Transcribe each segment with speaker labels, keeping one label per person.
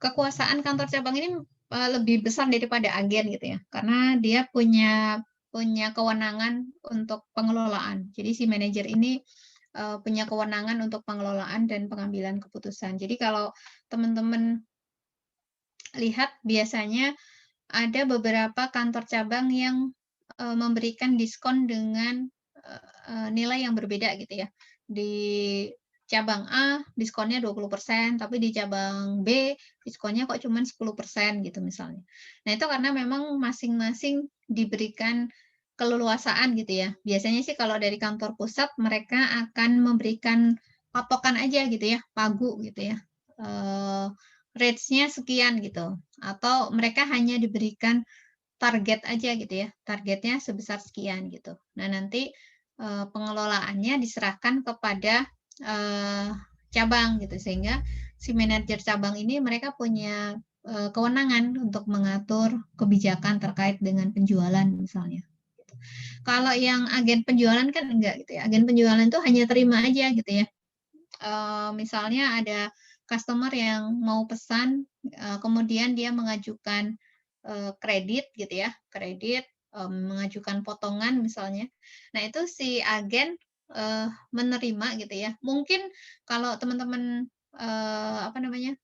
Speaker 1: kekuasaan kantor cabang ini lebih besar daripada agen gitu ya, karena dia punya kewenangan untuk pengelolaan. Jadi si manajer ini punya kewenangan untuk pengelolaan dan pengambilan keputusan. Jadi kalau teman-teman lihat biasanya ada beberapa kantor cabang yang memberikan diskon dengan nilai yang berbeda gitu ya. Di cabang A diskonnya 20%, tapi di cabang B diskonnya kok cuma 10% gitu misalnya. Nah, itu karena memang masing-masing diberikan keleluasaan gitu ya. Biasanya sih kalau dari kantor pusat mereka akan memberikan patokan aja gitu ya, pagu gitu ya. Rates-nya sekian gitu, atau mereka hanya diberikan target aja gitu ya, targetnya sebesar sekian gitu. Nah, nanti pengelolaannya diserahkan kepada cabang gitu, sehingga si manajer cabang ini mereka punya kewenangan untuk mengatur kebijakan terkait dengan penjualan misalnya. Kalau yang agen penjualan kan enggak gitu ya, agen penjualan itu hanya terima aja gitu ya. Misalnya ada customer yang mau pesan, kemudian dia mengajukan kredit gitu ya, kredit, mengajukan potongan misalnya. Nah, itu si agen menerima gitu ya. Mungkin kalau teman-teman apa namanya,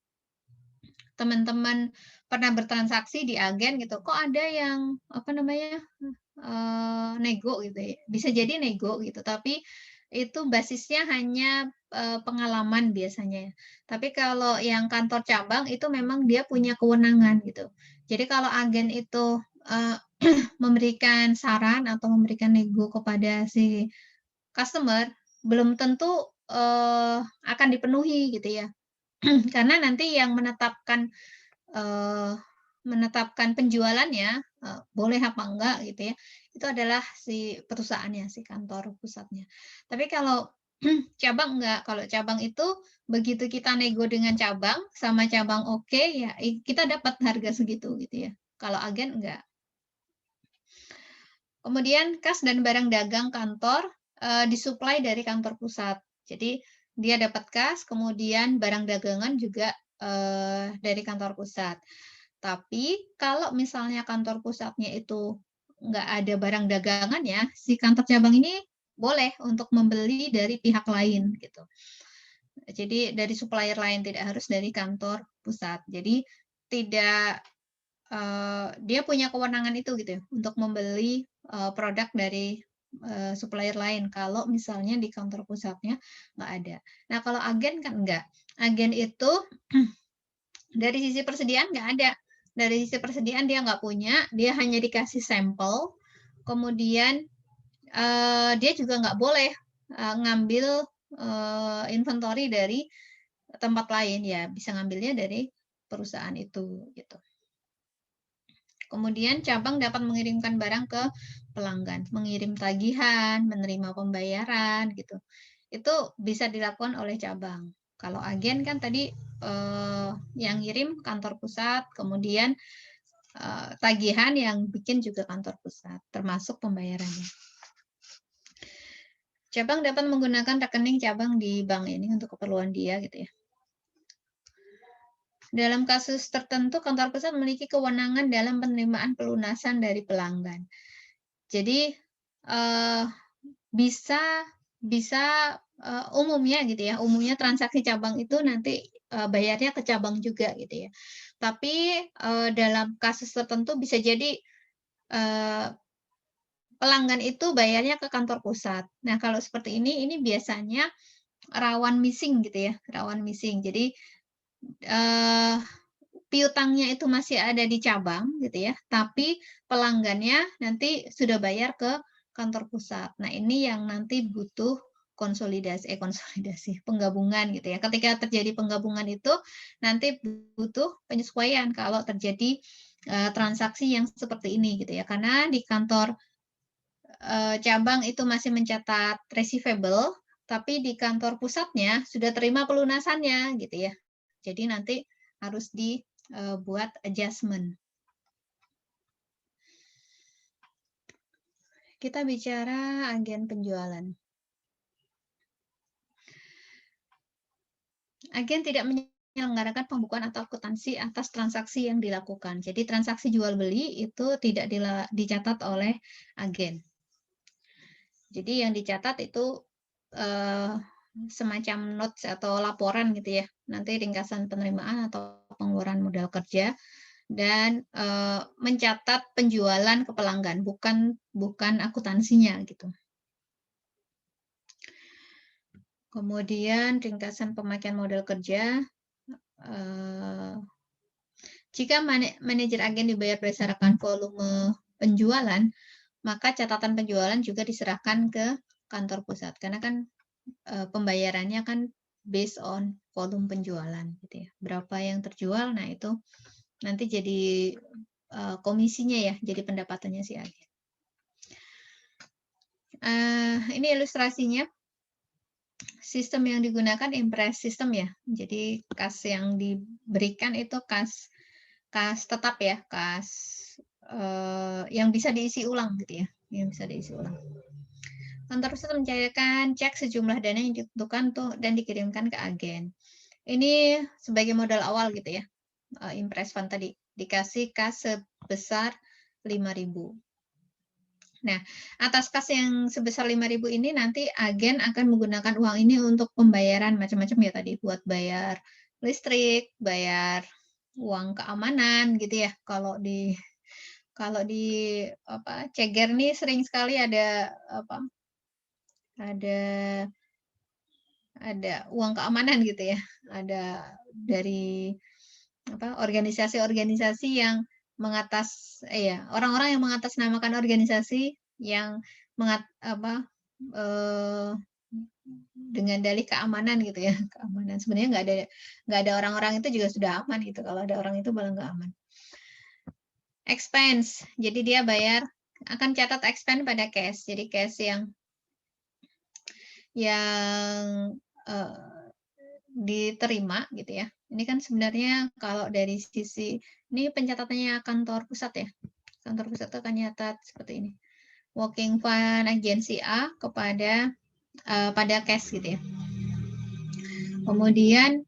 Speaker 1: teman-teman pernah bertransaksi di agen gitu, kok ada yang apa namanya, nego gitu ya. Bisa jadi nego gitu, tapi itu basisnya hanya pengalaman biasanya ya. Tapi kalau yang kantor cabang itu memang dia punya kewenangan gitu. Jadi kalau agen itu memberikan saran atau memberikan nego kepada si customer, belum tentu akan dipenuhi gitu ya. Karena nanti yang eee, menetapkan penjualannya, boleh apa enggak gitu ya, itu adalah si perusahaannya, si kantor pusatnya. Tapi kalau cabang enggak, kalau cabang itu begitu kita nego dengan cabang, sama cabang oke, ya kita dapat harga segitu gitu ya. Kalau agen enggak. Kemudian kas dan barang dagang kantor, disuplai dari kantor pusat. Jadi dia dapat kas, kemudian barang dagangan juga, dari kantor pusat. Tapi kalau misalnya kantor pusatnya itu nggak ada barang dagangannya, si kantor cabang ini boleh untuk membeli dari pihak lain gitu. Jadi dari supplier lain, tidak harus dari kantor pusat. Jadi tidak dia punya kewenangan itu gitu ya, untuk membeli, produk dari, supplier lain kalau misalnya di kantor pusatnya nggak ada. Nah, kalau agen kan enggak. Agen itu dari sisi persediaan nggak ada. Dari sisi persediaan dia nggak punya, dia hanya dikasih sampel, kemudian, dia juga nggak boleh, ngambil, inventory dari tempat lain, ya bisa ngambilnya dari perusahaan itu, gitu. Kemudian cabang dapat mengirimkan barang ke pelanggan, mengirim tagihan, menerima pembayaran gitu. Itu bisa dilakukan oleh cabang. Kalau agen kan tadi yang ngirim kantor pusat, kemudian tagihan yang bikin juga kantor pusat, termasuk pembayarannya. Cabang dapat menggunakan rekening cabang di bank ini untuk keperluan dia gitu ya. Dalam kasus tertentu, kantor pusat memiliki kewenangan dalam penerimaan pelunasan dari pelanggan. Jadi, bisa bisa, umumnya gitu ya, umumnya transaksi cabang itu nanti, bayarnya ke cabang juga gitu ya. Tapi, dalam kasus tertentu bisa jadi, eee, pelanggan itu bayarnya ke kantor pusat. Nah, kalau seperti ini biasanya rawan missing gitu ya, rawan missing. Jadi, eee, piutangnya itu masih ada di cabang gitu ya, tapi pelanggannya nanti sudah bayar ke kantor pusat. Nah, ini yang nanti butuh konsolidasi, penggabungan gitu ya. Ketika terjadi penggabungan itu nanti butuh penyesuaian kalau terjadi, transaksi yang seperti ini gitu ya. Karena di kantor, cabang itu masih mencatat receivable, tapi di kantor pusatnya sudah terima pelunasannya gitu ya. Jadi nanti harus dibuat adjustment. Kita bicara agen penjualan. Agen tidak menyelenggarakan pembukuan atau akuntansi atas transaksi yang dilakukan. Jadi transaksi jual beli itu tidak dicatat oleh agen. Jadi yang dicatat itu semacam notes atau laporan gitu ya. Nanti ringkasan penerimaan atau pengeluaran modal kerja dan mencatat penjualan ke pelanggan, bukan akuntansinya gitu. Kemudian ringkasan pemakaian modal kerja. Jika manajer agen dibayar berdasarkan volume penjualan, maka catatan penjualan juga diserahkan ke kantor pusat. Karena kan pembayarannya kan based on volume penjualan gitu ya. Berapa yang terjual, nah itu nanti jadi komisinya ya, jadi pendapatannya si agen. Ini ilustrasinya. Sistem yang digunakan impress system ya. Jadi kas yang diberikan itu kas tetap ya, kas yang bisa diisi ulang gitu ya, yang bisa diisi ulang. Kantor pusat mencairkan cek sejumlah dana yang dibutuhkan tuh dan dikirimkan ke agen. Ini sebagai modal awal gitu ya. Impress fund tadi dikasih kas sebesar 5.000. Nah, atas kas yang sebesar 5.000 ini nanti agen akan menggunakan uang ini untuk pembayaran macam-macam ya tadi, buat bayar listrik, bayar uang keamanan gitu ya. Kalau di Ceger nih sering sekali ada ada uang keamanan gitu ya. Ada dari organisasi-organisasi yang orang-orang yang mengatasnamakan organisasi yang dengan dalih keamanan gitu ya, keamanan. Sebenarnya nggak ada orang-orang itu juga sudah aman gitu. Kalau ada orang itu malah nggak aman. Expense, jadi dia akan catat expense pada cash. Jadi cash yang diterima gitu ya. Ini kan sebenarnya kalau dari sisi ini pencatatannya kantor pusat ya. Kantor pusat itu akan nyatat seperti ini. Working fund agensi A kepada pada cash gitu ya. Kemudian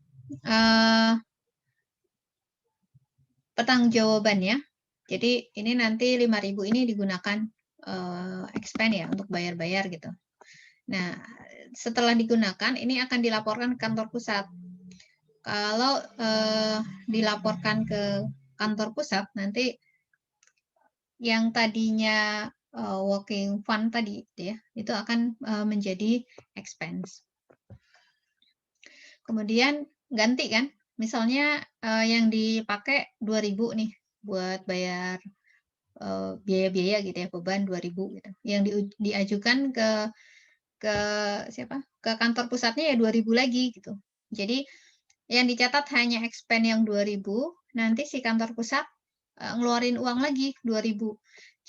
Speaker 1: pertanggungjawabannya. Jadi ini nanti 5.000 ini digunakan expense ya untuk bayar-bayar gitu. Nah, setelah digunakan ini akan dilaporkan ke kantor pusat. Kalau dilaporkan ke kantor pusat, nanti yang tadinya working fund tadi ya, itu akan menjadi expense. Kemudian ganti kan, misalnya yang dipakai 2.000 nih buat bayar biaya-biaya gitu ya, beban 2.000 gitu. Yang diajukan ke siapa? Ke kantor pusatnya ya 2.000 lagi gitu. Jadi yang dicatat hanya expense yang 2.000, nanti si kantor pusat ngeluarin uang lagi 2.000.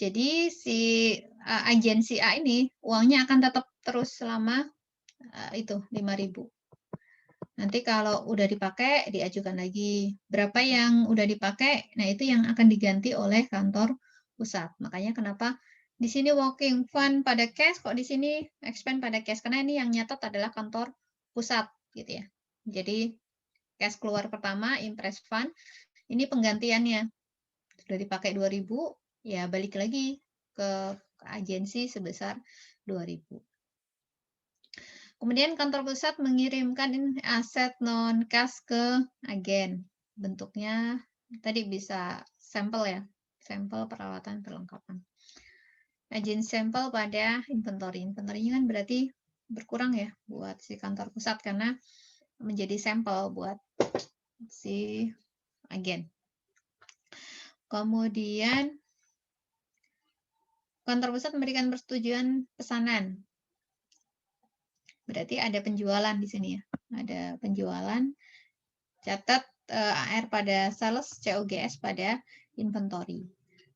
Speaker 1: Jadi si agensi A ini uangnya akan tetap terus selama itu 5.000. Nanti kalau udah dipakai diajukan lagi. Berapa yang udah dipakai, nah itu yang akan diganti oleh kantor pusat. Makanya kenapa di sini working fund pada cash, kok di sini expense pada cash, karena ini yang nyatat adalah kantor pusat gitu ya. Jadi cash keluar pertama impress fund, ini penggantiannya. Sudah dipakai 2.000, ya balik lagi ke agensi sebesar 2.000. Kemudian kantor pusat mengirimkan aset non-cash ke agen. Bentuknya tadi bisa sampel ya, sampel peralatan perlengkapan. Agen sampel pada inventory. Inventory-nya kan berarti berkurang ya buat si kantor pusat karena menjadi sampel buat si agen. Kemudian kantor pusat memberikan persetujuan pesanan. Berarti ada penjualan di sini ya. Ada penjualan. Catat AR pada sales, COGS pada inventory.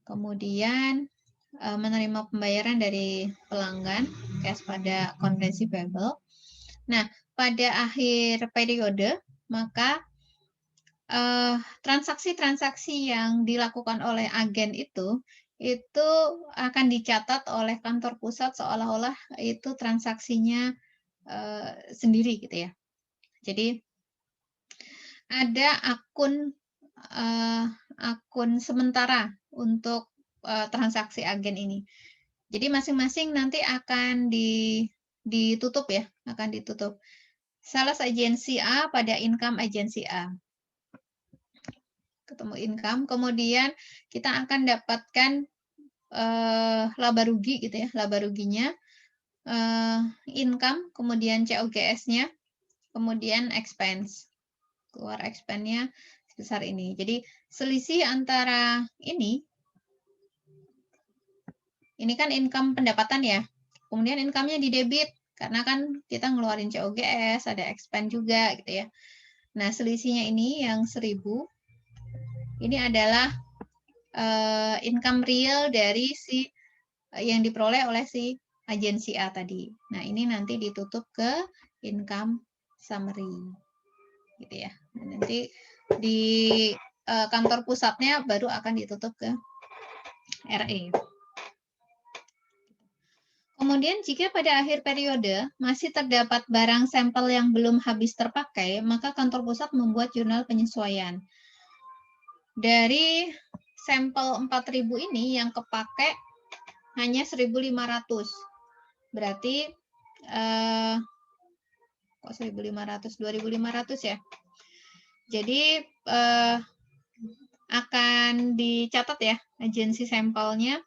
Speaker 1: Kemudian menerima pembayaran dari pelanggan, cash pada konvensi payable. Nah, pada akhir periode, maka transaksi-transaksi yang dilakukan oleh agen itu akan dicatat oleh kantor pusat seolah-olah itu transaksinya sendiri gitu ya. Jadi ada akun sementara untuk transaksi agen ini. Jadi masing-masing nanti akan ditutup ya, akan ditutup. Sales agensi A pada income agensi A. Ketemu income, kemudian kita akan dapatkan laba rugi gitu ya, laba ruginya, income, kemudian COGS-nya, kemudian expense. Keluar expense-nya sebesar ini. Jadi selisih antara ini kan income pendapatan ya. Kemudian income-nya di debit karena kan kita ngeluarin COGS, ada expense juga gitu ya. Nah, selisihnya ini yang 1000 ini adalah income real dari yang diperoleh oleh si agensi A tadi. Nah, ini nanti ditutup ke income summary. Gitu ya. Nah, nanti di kantor pusatnya baru akan ditutup ke RE. Kemudian jika pada akhir periode masih terdapat barang sampel yang belum habis terpakai, maka kantor pusat membuat jurnal penyesuaian. Dari sampel 4.000 ini yang kepake hanya 1.500. Berarti kok 1.500? 2.500 ya. Jadi akan dicatat ya agensi sampelnya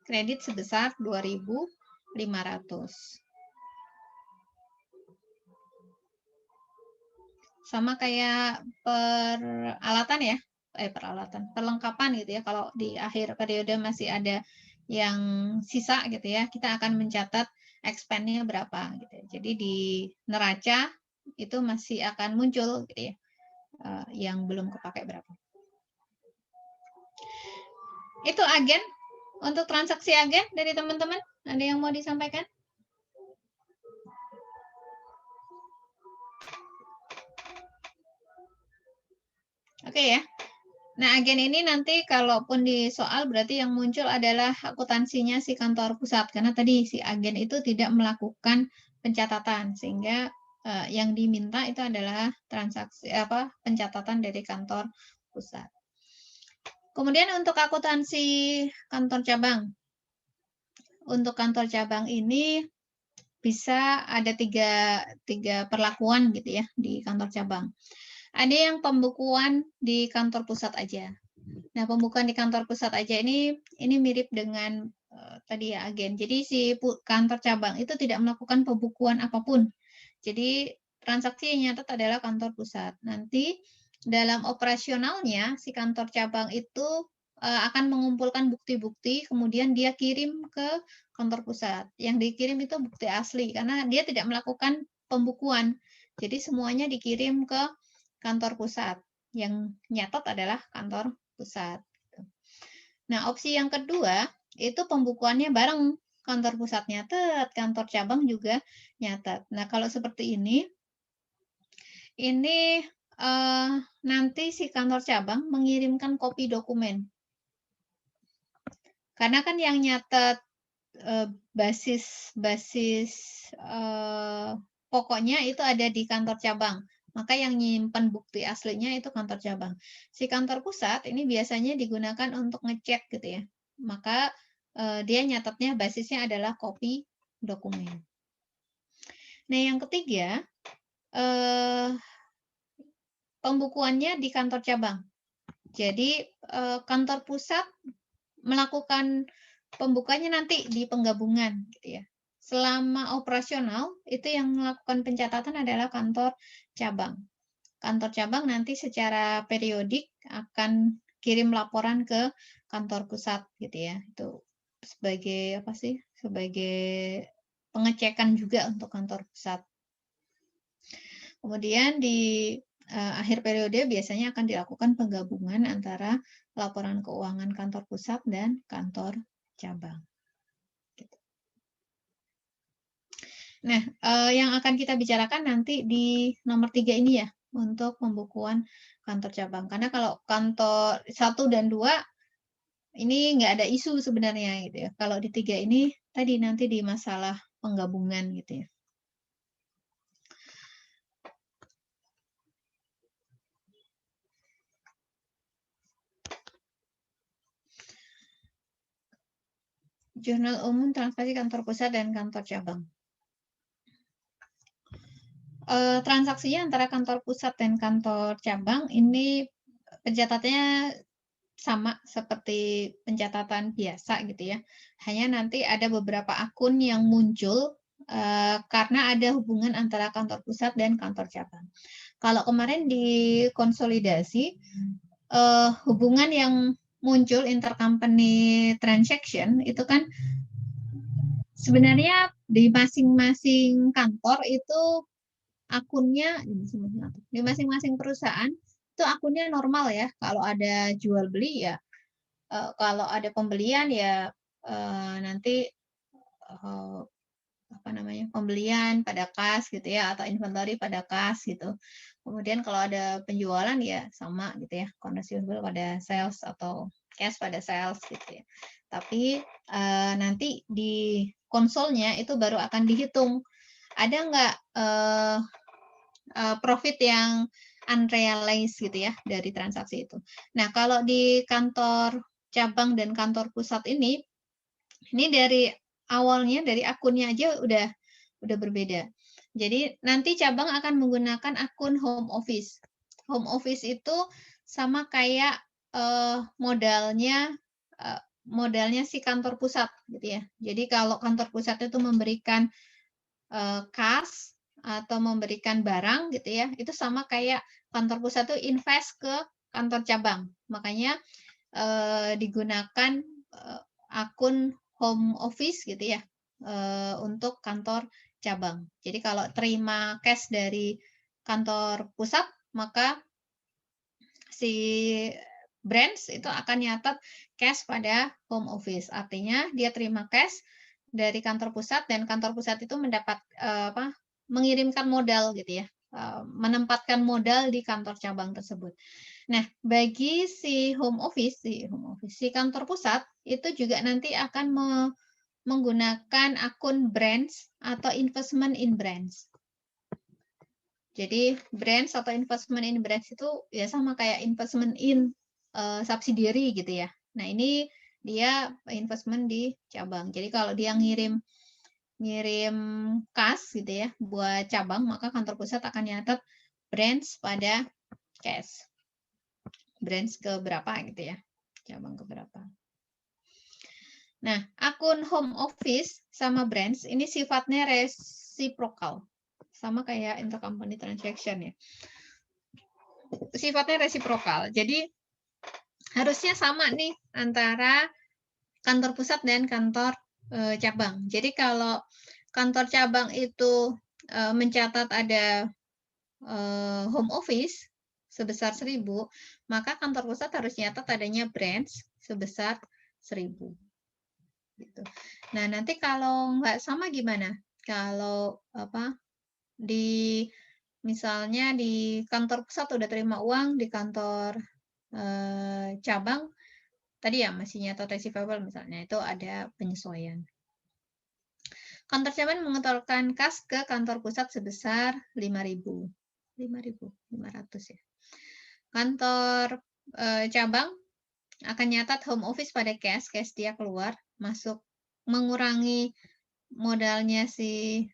Speaker 1: kredit sebesar 2.500. Sama kayak peralatan ya, perlengkapan gitu ya. Kalau di akhir periode masih ada yang sisa gitu ya, kita akan mencatat expense-nya berapa gitu ya. Jadi di neraca itu masih akan muncul gitu ya, yang belum kepake berapa. Itu agen, untuk transaksi agen dari teman-teman, ada yang mau disampaikan? Oke ya. Nah, agen ini nanti kalaupun di soal berarti yang muncul adalah akuntansinya si kantor pusat. Karena tadi si agen itu tidak melakukan pencatatan. Sehingga yang diminta itu adalah transaksi pencatatan dari kantor pusat. Kemudian untuk akuntansi kantor cabang. Untuk kantor cabang ini bisa ada tiga perlakuan gitu ya di kantor cabang. Ada yang pembukuan di kantor pusat aja. Nah, pembukuan di kantor pusat aja ini mirip dengan tadi ya agen. Jadi si kantor cabang itu tidak melakukan pembukuan apapun. Jadi transaksi yang nyatat adalah kantor pusat. Nanti dalam operasionalnya si kantor cabang itu akan mengumpulkan bukti-bukti, kemudian dia kirim ke kantor pusat. Yang dikirim itu bukti asli karena dia tidak melakukan pembukuan. Jadi semuanya dikirim ke kantor pusat. Yang nyatat adalah kantor pusat. Nah, opsi yang kedua itu pembukuannya bareng, kantor pusat nyatet, kantor cabang juga nyatet. Nah, kalau seperti ini nanti si kantor cabang mengirimkan kopi dokumen. Karena kan yang nyatet basis pokoknya itu ada di kantor cabang. Maka yang nyimpan bukti aslinya itu kantor cabang. Si kantor pusat ini biasanya digunakan untuk ngecek gitu ya. Maka dia nyatatnya basisnya adalah kopi dokumen. Nah, yang ketiga, pembukuannya di kantor cabang. Jadi kantor pusat melakukan pembukanya nanti di penggabungan gitu ya. Selama operasional itu yang melakukan pencatatan adalah kantor cabang. Kantor cabang nanti secara periodik akan kirim laporan ke kantor pusat gitu ya. Itu sebagai apa sih? Sebagai pengecekan juga untuk kantor pusat. Kemudian di akhir periode biasanya akan dilakukan penggabungan antara laporan keuangan kantor pusat dan kantor cabang. Nah, yang akan kita bicarakan nanti di nomor 3 ini ya, untuk pembukuan kantor cabang. Karena kalau kantor 1 dan 2 ini nggak ada isu sebenarnya gitu ya. Kalau di 3 ini tadi nanti di masalah penggabungan gitu ya. Jurnal umum transaksi kantor pusat dan kantor cabang. Transaksinya antara kantor pusat dan kantor cabang ini pencatatannya sama seperti pencatatan biasa gitu ya. Hanya nanti ada beberapa akun yang muncul karena ada hubungan antara kantor pusat dan kantor cabang. Kalau kemarin di konsolidasi, hubungan yang muncul intercompany transaction itu kan sebenarnya di masing-masing kantor itu akunnya di masing-masing perusahaan itu akunnya normal ya. Kalau ada jual beli ya, kalau ada pembelian ya nanti apa namanya, pembelian pada kas gitu ya, atau inventory pada kas gitu. Kemudian kalau ada penjualan ya sama gitu ya, receivable pada sales atau cash pada sales gitu ya. Tapi nanti di konsolnya itu baru akan dihitung ada nggak profit yang unrealized gitu ya dari transaksi itu. Nah, kalau di kantor cabang dan kantor pusat ini dari awalnya dari akunnya aja udah berbeda. Jadi nanti cabang akan menggunakan akun home office. Home office itu sama kayak modalnya modalnya si kantor pusat gitu ya. Jadi kalau kantor pusat itu memberikan kas atau memberikan barang gitu ya, itu sama kayak kantor pusat itu invest ke kantor cabang. Makanya digunakan akun home office gitu ya untuk kantor cabang. Jadi kalau terima cash dari kantor pusat, maka si branch itu akan nyatat cash pada home office. Artinya dia terima cash dari kantor pusat dan kantor pusat itu mendapat mengirimkan modal gitu ya, menempatkan modal di kantor cabang tersebut. Nah, bagi si home office, si kantor pusat itu juga nanti akan menggunakan akun branch atau investment in branch. Jadi branch atau investment in branch itu ya sama kayak investment in subsidiary gitu ya. Nah, ini dia investment di cabang. Jadi kalau dia ngirim kas gitu ya buat cabang, maka kantor pusat akan nyatet branch pada cash. Branch ke berapa gitu ya. Cabang ke berapa. Nah, akun home office sama branch ini sifatnya reciprocal. Sama kayak intercompany transaction ya. Sifatnya resiprokal. Jadi harusnya sama nih antara kantor pusat dan kantor cabang. Jadi kalau kantor cabang itu mencatat ada home office sebesar 1.000, maka kantor pusat harus nyatat adanya branch sebesar 1.000. Gitu. Nah, nanti kalau nggak sama gimana? Kalau misalnya di kantor pusat udah terima uang, di kantor cabang tadi ya masih nyatat receivable misalnya, itu ada penyesuaian. Kantor cabang mengetorkan kas ke kantor pusat sebesar 5.000. 5.500 ya. Kantor cabang akan nyatat home office pada cash dia keluar, masuk mengurangi modalnya si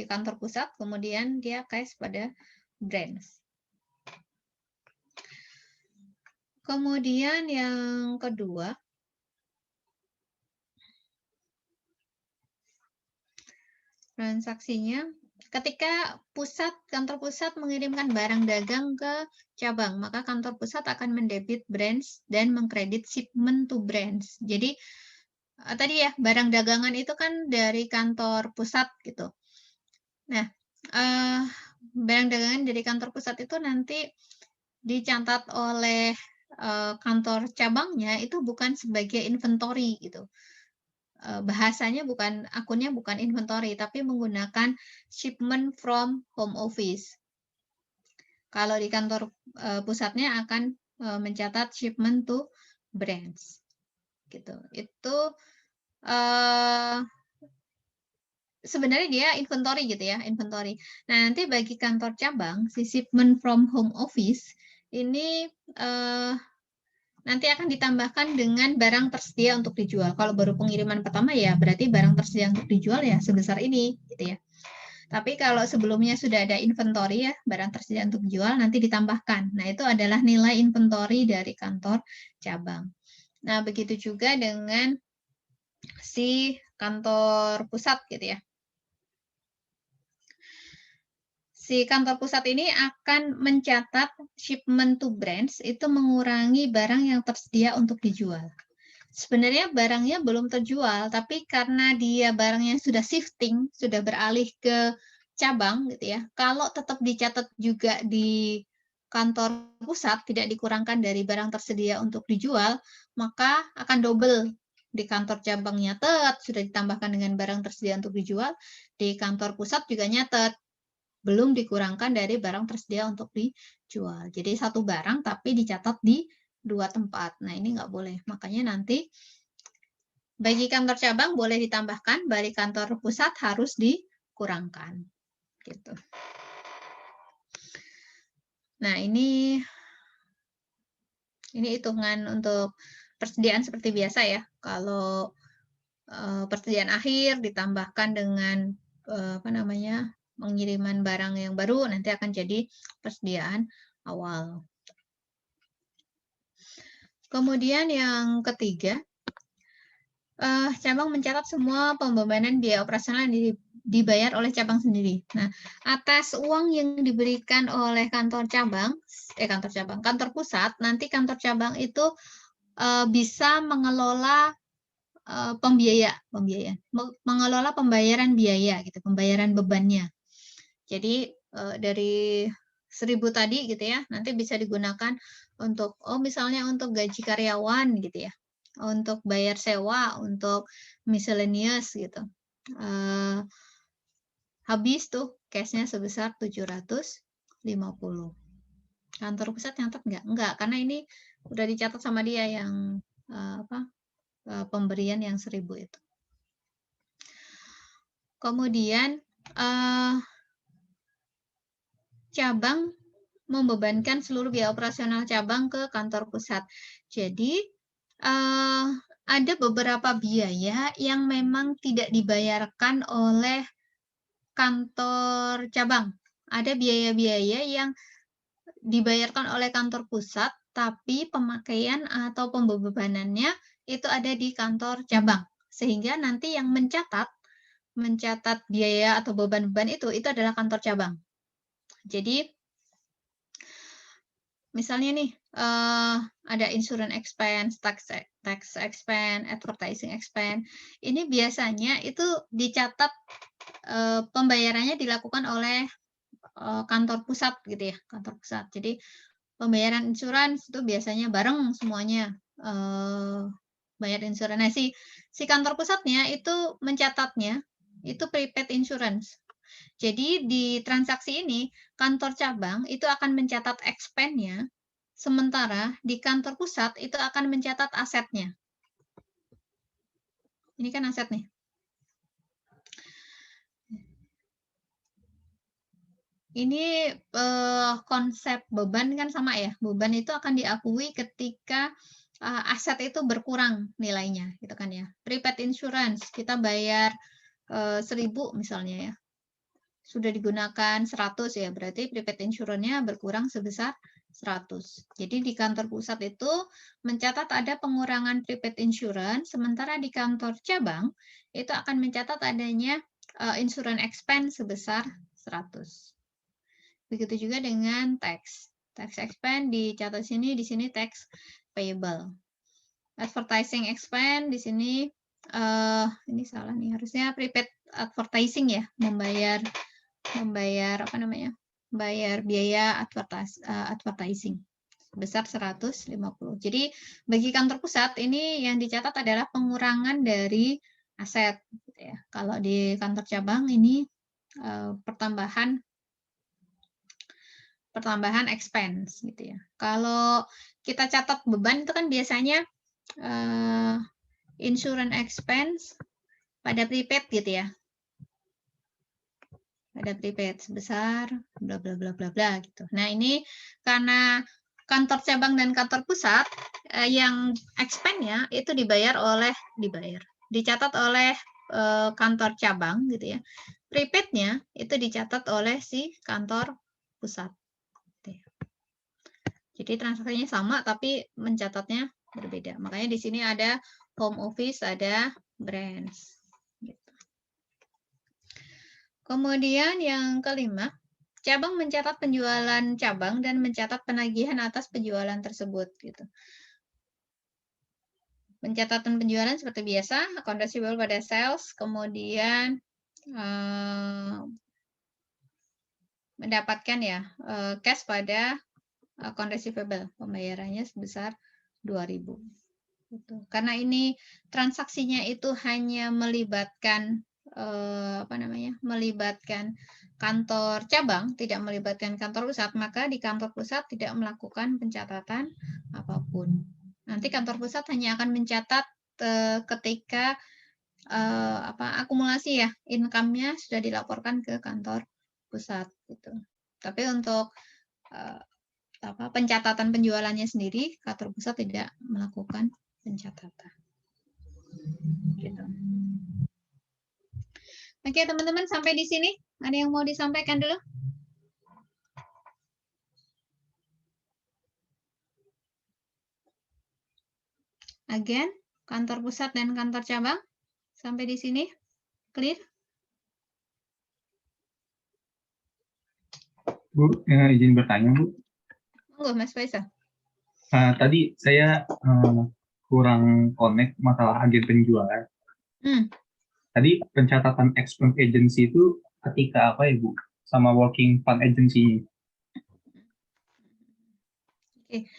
Speaker 1: kantor pusat, kemudian dia cash pada branch. Kemudian yang kedua, transaksinya ketika kantor pusat mengirimkan barang dagang ke cabang, maka kantor pusat akan mendebit branch dan mengkredit shipment to branch. Jadi tadi ya barang dagangan itu kan dari kantor pusat gitu. Nah, barang dagangan dari kantor pusat itu nanti dicatat oleh kantor cabangnya itu bukan sebagai inventory gitu. Bahasanya akunnya bukan inventory, tapi menggunakan shipment from home office. Kalau di kantor pusatnya akan mencatat shipment to branch. Gitu. Itu sebenarnya dia inventory gitu ya, inventory. Nah, nanti bagi kantor cabang, si shipment from home office ini nanti akan ditambahkan dengan barang tersedia untuk dijual. Kalau baru pengiriman pertama ya berarti barang tersedia untuk dijual ya sebesar ini gitu ya. Tapi kalau sebelumnya sudah ada inventory ya, barang tersedia untuk dijual nanti ditambahkan. Nah, itu adalah nilai inventory dari kantor cabang. Nah, begitu juga dengan si kantor pusat gitu ya. Si kantor pusat ini akan mencatat shipment to branch itu mengurangi barang yang tersedia untuk dijual. Sebenarnya barangnya belum terjual, tapi karena dia barangnya sudah shifting, sudah beralih ke cabang gitu ya. Kalau tetap dicatat juga di kantor pusat, tidak dikurangkan dari barang tersedia untuk dijual, maka akan double. Di kantor cabang nyatet, sudah ditambahkan dengan barang tersedia untuk dijual, di kantor pusat juga nyatet, belum dikurangkan dari barang tersedia untuk dijual. Jadi satu barang tapi dicatat di dua tempat. Nah, ini nggak boleh. Makanya nanti bagi kantor cabang boleh ditambahkan, bagi kantor pusat harus dikurangkan. Gitu. Nah, ini hitungan untuk persediaan seperti biasa ya. Kalau persediaan akhir ditambahkan dengan pengiriman barang yang baru nanti akan jadi persediaan awal. Kemudian yang ketiga, cabang mencatat semua pembebanan biaya operasional yang dibayar oleh cabang sendiri. Nah, atas uang yang diberikan oleh kantor pusat, nanti kantor cabang itu bisa mengelola mengelola pembayaran biaya gitu, pembayaran bebannya. Jadi dari 1.000 tadi gitu ya, nanti bisa digunakan untuk misalnya untuk gaji karyawan gitu ya, untuk bayar sewa, untuk miscellaneous gitu. Habis tuh cashnya sebesar 750. Kantor pusat nyatet nggak? Enggak, karena ini udah dicatat sama dia yang pemberian yang 1.000 itu. Kemudian cabang membebankan seluruh biaya operasional cabang ke kantor pusat. Jadi ada beberapa biaya yang memang tidak dibayarkan oleh kantor cabang. Ada biaya-biaya yang dibayarkan oleh kantor pusat, tapi pemakaian atau pembebanannya itu ada di kantor cabang. Sehingga nanti yang mencatat biaya atau beban-beban itu adalah kantor cabang. Jadi misalnya nih ada insurance expense, tax expense, advertising expense. Ini biasanya itu dicatat pembayarannya dilakukan oleh kantor pusat gitu ya, kantor pusat. Jadi pembayaran insurance itu biasanya bareng semuanya bayar insurance. Nah, si kantor pusatnya itu mencatatnya itu prepaid insurance. Jadi di transaksi ini kantor cabang itu akan mencatat expense-nya, sementara di kantor pusat itu akan mencatat asetnya. Ini kan aset nih. Ini konsep beban kan sama ya. Beban itu akan diakui ketika aset itu berkurang nilainya, gitu kan ya. Prepaid insurance kita bayar 1.000 misalnya ya. Sudah digunakan 100 ya, berarti prepaid insurance-nya berkurang sebesar 100. Jadi di kantor pusat itu mencatat ada pengurangan prepaid insurance, sementara di kantor cabang itu akan mencatat adanya insurance expense sebesar 100. Begitu juga dengan tax. Tax expense dicatat di sini tax payable. Advertising expense di sini ini salah nih, harusnya prepaid advertising ya, membayar bayar biaya advertising sebesar 150. Jadi bagi kantor pusat ini yang dicatat adalah pengurangan dari aset gitu ya. Kalau di kantor cabang ini pertambahan expense gitu ya. Kalau kita catat beban itu kan biasanya insurance expense pada prepaid gitu ya. Pada prepaid sebesar bla bla bla bla bla gitu. Nah, ini karena kantor cabang dan kantor pusat yang expense-nya itu dicatat oleh kantor cabang gitu ya. Prepaid-nya itu dicatat oleh si kantor pusat. Jadi transaksinya sama tapi mencatatnya berbeda. Makanya di sini ada home office, ada branch. Gitu. Kemudian yang kelima, cabang mencatat penjualan cabang dan mencatat penagihan atas penjualan tersebut. Gitu. Pencatatan penjualan seperti biasa, account receivable pada sales, kemudian mendapatkan ya cash pada account receivable, pembayarannya sebesar 2.000. Gitu. Karena ini transaksinya itu hanya melibatkan melibatkan kantor cabang, tidak melibatkan kantor pusat, maka di kantor pusat tidak melakukan pencatatan apapun. Nanti kantor pusat hanya akan mencatat ketika akumulasi ya, income-nya sudah dilaporkan ke kantor pusat gitu. Tapi untuk pencatatan penjualannya sendiri, kantor pusat tidak melakukan pencatatan. Gitu. Oke, teman-teman, sampai di sini. Ada yang mau disampaikan dulu? Agen, kantor pusat dan kantor cabang. Sampai di sini. Clear?
Speaker 2: Bu, izin bertanya, Bu.
Speaker 1: Monggo, Mas Faisal.
Speaker 2: Tadi saya kurang connect masalah agen penjualan. Tadi pencatatan expense agency itu ketika apa ya, Bu? Sama working fund agency-nya.
Speaker 1: Oke.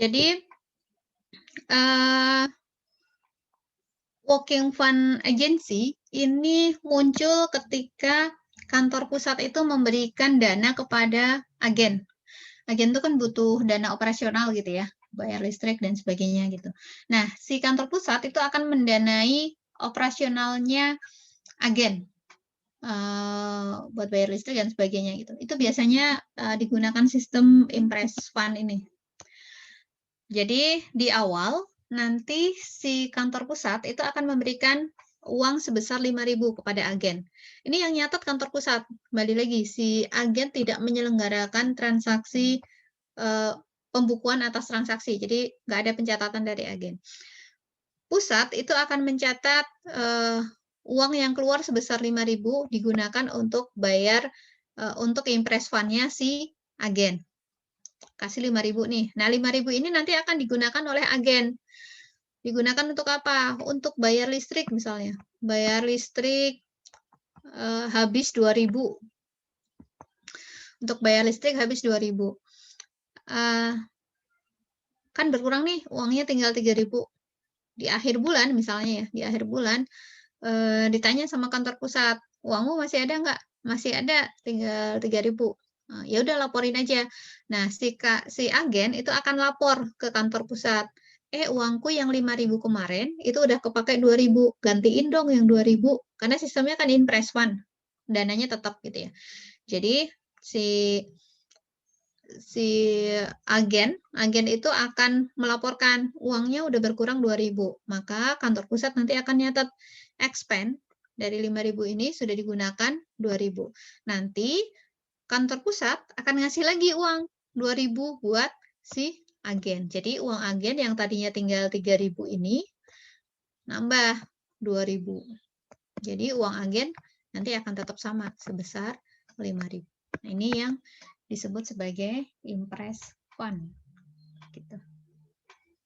Speaker 1: Jadi working fund agency ini muncul ketika kantor pusat itu memberikan dana kepada agen. Agen itu kan butuh dana operasional gitu ya, bayar listrik dan sebagainya gitu. Nah, si kantor pusat itu akan mendanai operasionalnya agen buat bayar listrik dan sebagainya gitu. Itu biasanya digunakan sistem impress fund ini. Jadi di awal nanti si kantor pusat itu akan memberikan uang sebesar 5.000 kepada agen. Ini yang nyatat kantor pusat. Kembali lagi, si agen tidak menyelenggarakan transaksi pembukuan atas transaksi. Jadi nggak ada pencatatan dari agen. Pusat itu akan mencatat uang yang keluar sebesar 5.000 digunakan untuk bayar untuk impress fund-nya si agen. Kasih 5.000 nih. Nah, 5.000 ini nanti akan digunakan oleh agen. Digunakan untuk apa? Untuk bayar listrik misalnya. Bayar listrik habis 2.000. Untuk bayar listrik habis 2.000. Kan berkurang nih, uangnya tinggal 3.000. Di akhir bulan misalnya ya, di akhir bulan ditanya sama kantor pusat, uangmu masih ada nggak? Masih ada, tinggal 3.000. Ya udah laporin aja. Nah, si agen itu akan lapor ke kantor pusat. Uangku yang 5.000 kemarin itu udah kepakai 2.000. Gantiin dong yang 2.000 karena sistemnya kan impress fund. Dananya tetap gitu ya. Jadi si agen itu akan melaporkan uangnya udah berkurang 2.000. Maka kantor pusat nanti akan nyatat expense dari 5.000 ini sudah digunakan 2.000. Nanti kantor pusat akan ngasih lagi uang 2.000 buat si agen. Jadi uang agen yang tadinya tinggal 3.000 ini nambah 2.000. Jadi uang agen nanti akan tetap sama sebesar 5.000. Nah, ini yang disebut sebagai impress fund. Gitu.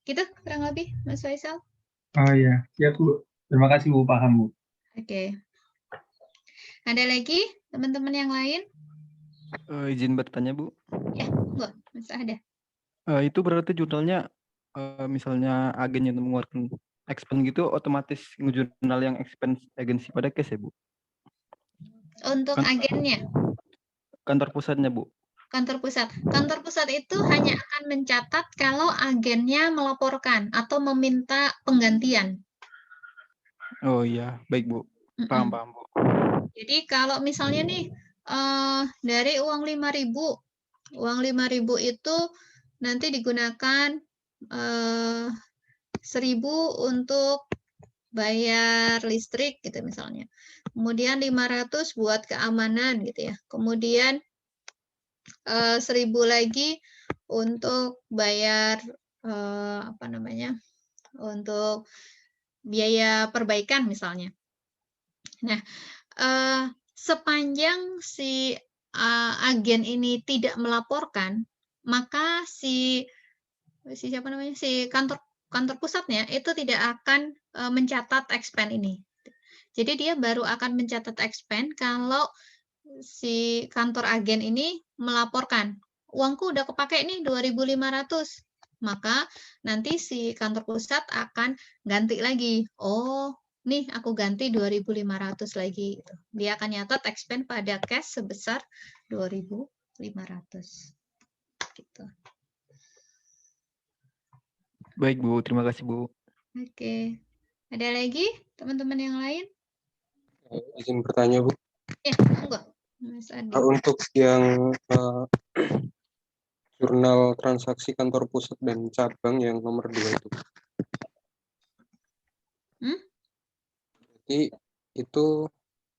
Speaker 1: Gitu kurang lebih, Mas Faisal.
Speaker 2: Oh iya, siap Bu. Terima kasih Bu, paham Bu.
Speaker 1: Oke. Ada lagi teman-teman yang lain?
Speaker 3: Izin bertanya Bu.
Speaker 1: Ya, enggak, masih ada.
Speaker 3: Itu berarti jurnalnya misalnya agennya mengeluarkan expense gitu, otomatis ngejurnal yang expense agensi pada case ya Bu?
Speaker 1: Untuk agennya?
Speaker 3: Kantor pusatnya Bu.
Speaker 1: Kantor pusat. Kantor pusat itu hanya akan mencatat kalau agennya melaporkan atau meminta penggantian.
Speaker 3: Oh iya, baik Bu. Paham Bu.
Speaker 1: Jadi kalau misalnya nih dari uang 5.000 itu nanti digunakan 1.000 untuk bayar listrik gitu misalnya. Kemudian 500 buat keamanan gitu ya. Kemudian 1.000 lagi untuk bayar apa namanya? Untuk biaya perbaikan misalnya. Nah, sepanjang si agen ini tidak melaporkan, maka si siapa namanya? Si kantor pusatnya itu tidak akan mencatat expense ini. Jadi dia baru akan mencatat expense kalau si kantor agen ini melaporkan, uangku udah kepake nih 2.500. Maka nanti si kantor pusat akan ganti lagi. Oh, nih aku ganti 2.500 lagi. Dia akan nyatat expense pada cash sebesar 2.500. Gitu.
Speaker 3: Baik Bu, terima kasih Bu.
Speaker 1: Oke. Ada lagi teman-teman yang lain?
Speaker 4: Izin bertanya Bu.
Speaker 1: Ya, enggak. Mas Adi.
Speaker 4: Untuk yang jurnal transaksi kantor pusat dan cabang yang nomor 2 itu. Jadi itu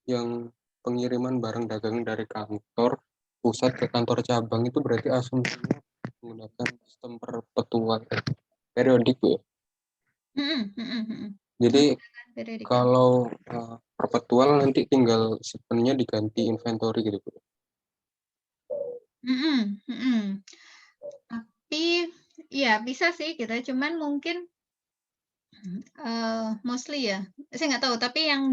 Speaker 4: yang pengiriman barang dagang dari kantor pusat ke kantor cabang itu berarti asumsinya menggunakan sistem perpetual periodik Bu ya. Jadi kalau perpetual nanti tinggal sebenarnya diganti inventory gitu Bu.
Speaker 1: Tapi ya bisa sih kita, cuman mungkin mostly ya, saya nggak tahu. Tapi yang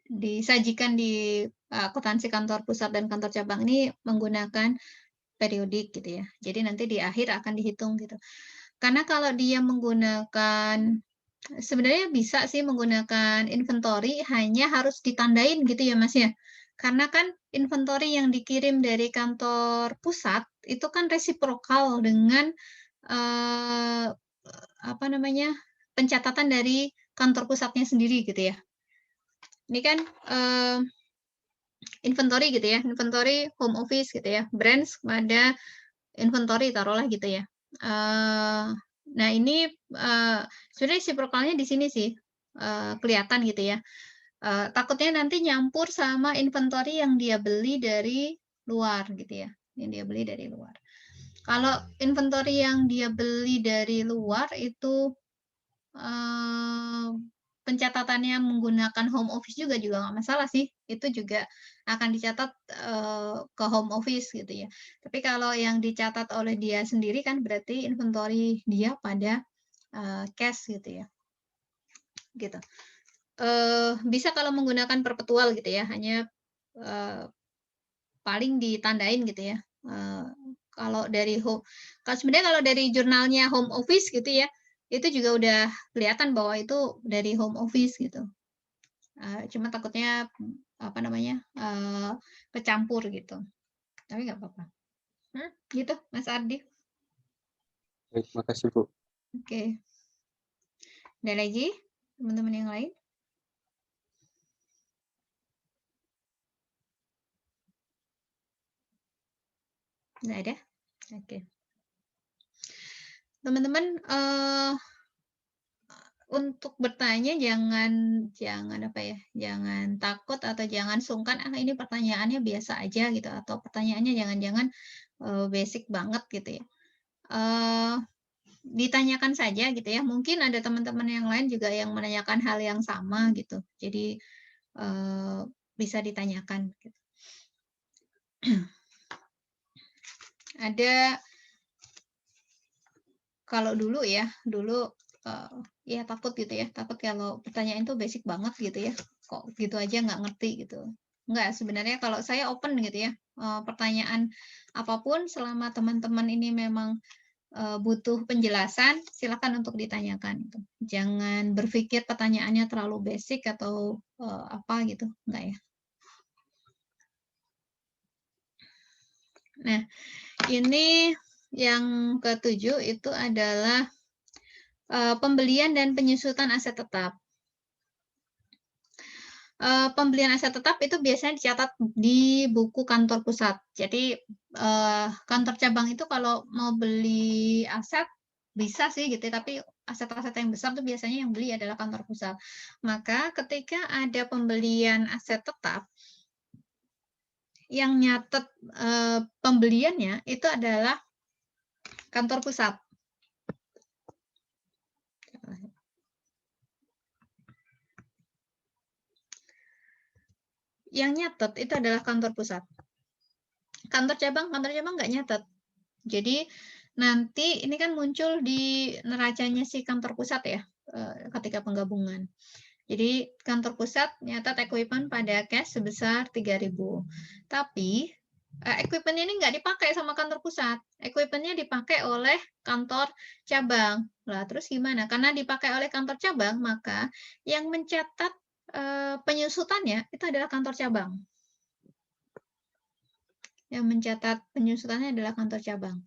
Speaker 1: disajikan di akuntansi kantor pusat dan kantor cabang ini menggunakan periodik gitu ya. Jadi nanti di akhir akan dihitung gitu. Karena kalau dia menggunakan, sebenarnya bisa sih menggunakan inventory, hanya harus ditandain gitu ya Mas ya. Karena kan inventory yang dikirim dari kantor pusat itu kan resiprokal dengan apa namanya, pencatatan dari kantor pusatnya sendiri gitu ya. Ini kan inventory gitu ya, inventory home office gitu ya, branch pada inventory taruhlah gitu ya. Nah ini sebenarnya resiprokalnya di sini sih kelihatan gitu ya. Takutnya nanti nyampur sama inventory yang dia beli dari luar gitu ya, yang dia beli dari luar. Kalau inventory yang dia beli dari luar itu pencatatannya menggunakan home office juga nggak masalah sih. Itu juga akan dicatat ke home office gitu ya. Tapi kalau yang dicatat oleh dia sendiri kan berarti inventory dia pada cash gitu ya. Gitu. Bisa kalau menggunakan perpetual gitu ya, hanya paling ditandain gitu ya. Kalau sebenarnya kalau dari jurnalnya home office gitu ya, itu juga udah kelihatan bahwa itu dari home office gitu. Cuma takutnya apa namanya, kecampur gitu. Tapi nggak apa-apa. Gitu Mas Ardi.
Speaker 4: Baik, makasih Bu.
Speaker 1: Oke. Ada lagi teman-teman yang lain? Nggak ada? Oke. Teman-teman, untuk bertanya jangan apa ya, jangan takut atau jangan sungkan, ini pertanyaannya biasa aja gitu, atau pertanyaannya jangan-jangan basic banget gitu ya. Ditanyakan saja gitu ya. Mungkin ada teman-teman yang lain juga yang menanyakan hal yang sama gitu. Jadi bisa ditanyakan gitu. Ada kalau dulu ya, ya takut gitu ya, takut kalau pertanyaan itu basic banget gitu ya, kok gitu aja nggak ngerti gitu. Enggak, sebenarnya kalau saya open gitu ya, pertanyaan apapun selama teman-teman ini memang butuh penjelasan, silakan untuk ditanyakan. Gitu. Jangan berpikir pertanyaannya terlalu basic atau apa gitu, enggak ya. Nah, ini yang ke-7 itu adalah pembelian dan penyusutan aset tetap. pembelian aset tetap itu biasanya dicatat di buku kantor pusat. Jadi kantor cabang itu kalau mau beli aset bisa sih gitu, tapi aset-aset yang besar tuh biasanya yang beli adalah kantor pusat. Maka ketika ada pembelian aset tetap, yang nyatet pembeliannya itu adalah kantor pusat. Yang nyatet itu adalah kantor pusat. Kantor cabang nggak nyatet. Jadi nanti ini kan muncul di neracanya si kantor pusat ya, ketika penggabungan. Jadi kantor pusat nyatat equipment pada cash sebesar 3.000. Tapi equipment ini nggak dipakai sama kantor pusat. Equipmentnya dipakai oleh kantor cabang. Lah terus gimana? Karena dipakai oleh kantor cabang, maka yang mencatat penyusutannya itu adalah kantor cabang. Yang mencatat penyusutannya adalah kantor cabang.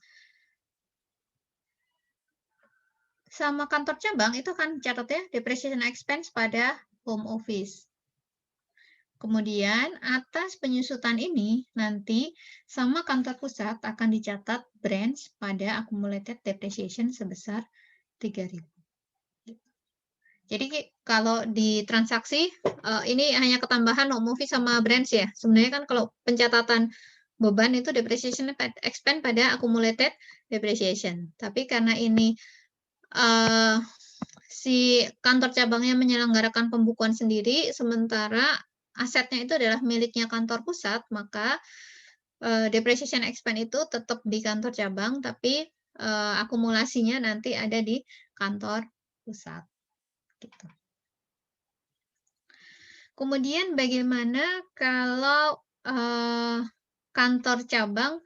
Speaker 1: Sama kantor cabang itu kan catatnya depreciation expense pada home office. Kemudian atas penyusutan ini nanti sama kantor pusat akan dicatat branch pada accumulated depreciation sebesar 3.000. Jadi kalau di transaksi ini hanya ketambahan home office sama branch ya. Sebenarnya kan kalau pencatatan beban itu depreciation expense pada accumulated depreciation. Tapi karena ini si kantor cabangnya menyelenggarakan pembukuan sendiri, sementara asetnya itu adalah miliknya kantor pusat, maka depreciation expense itu tetap di kantor cabang, tapi akumulasinya nanti ada di kantor pusat. Gitu. Kemudian bagaimana kalau kantor cabang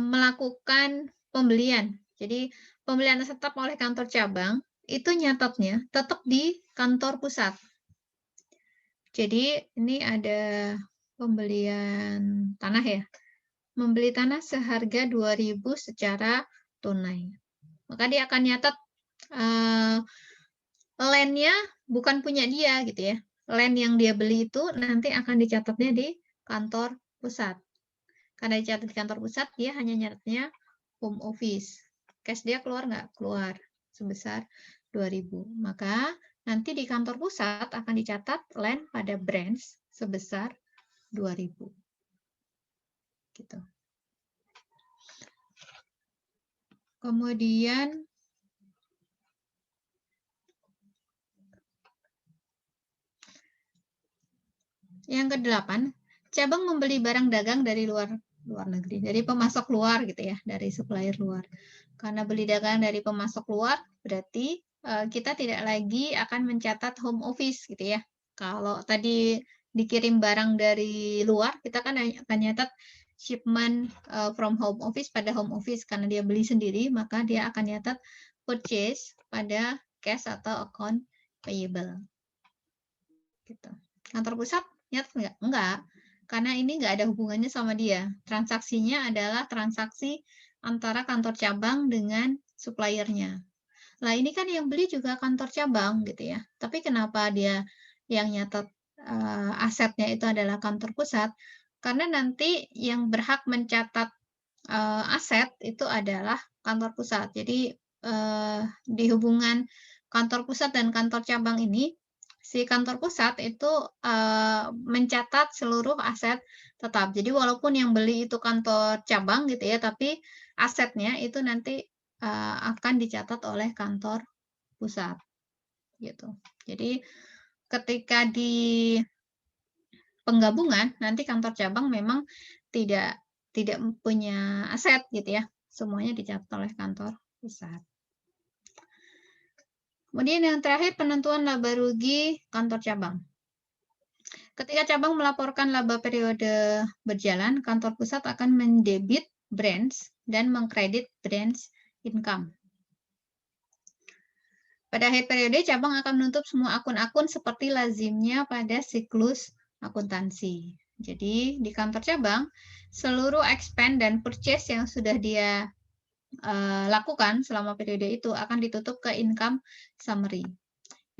Speaker 1: melakukan pembelian? Jadi pembelian aset tetap oleh kantor cabang itu nyatatnya tetap di kantor pusat. Jadi ini ada pembelian tanah ya. Membeli tanah seharga 2.000 secara tunai. Maka dia akan nyatat land-nya bukan punya dia gitu ya. Land yang dia beli itu nanti akan dicatatnya di kantor pusat. Karena dicatat di kantor pusat, dia hanya nyatatnya home office. Cash dia keluar nggak? Keluar sebesar 2.000. Maka nanti di kantor pusat akan dicatat land pada branch sebesar 2.000. Gitu. Kemudian yang ke-8, cabang membeli barang dagang dari luar negeri, dari pemasok luar gitu ya, dari supplier luar. Karena beli dagang dari pemasok luar, berarti kita tidak lagi akan mencatat home office gitu ya. Kalau tadi dikirim barang dari luar, kita kan akan nyatat shipment from home office pada home office. Karena dia beli sendiri, maka dia akan nyatat purchase pada cash atau account payable. Gitu. Kantor pusat nyatat nggak? Enggak. Karena ini nggak ada hubungannya sama dia. Transaksinya adalah transaksi antara kantor cabang dengan suppliernya. Lah ini kan yang beli juga kantor cabang gitu ya. Tapi kenapa dia yang nyatat asetnya itu adalah kantor pusat? Karena nanti yang berhak mencatat aset itu adalah kantor pusat. Jadi di hubungan kantor pusat dan kantor cabang ini, si kantor pusat itu mencatat seluruh aset tetap. Jadi walaupun yang beli itu kantor cabang gitu ya, tapi asetnya itu nanti akan dicatat oleh kantor pusat. Gitu. Jadi ketika di penggabungan nanti kantor cabang memang tidak punya aset gitu ya. Semuanya dicatat oleh kantor pusat. Kemudian yang terakhir penentuan laba rugi kantor cabang. Ketika cabang melaporkan laba periode berjalan, kantor pusat akan mendebit branch dan mengkredit branch income. Pada akhir periode, cabang akan menutup semua akun-akun seperti lazimnya pada siklus akuntansi. Jadi di kantor cabang, seluruh expense dan purchase yang sudah dia lakukan selama periode itu akan ditutup ke income summary.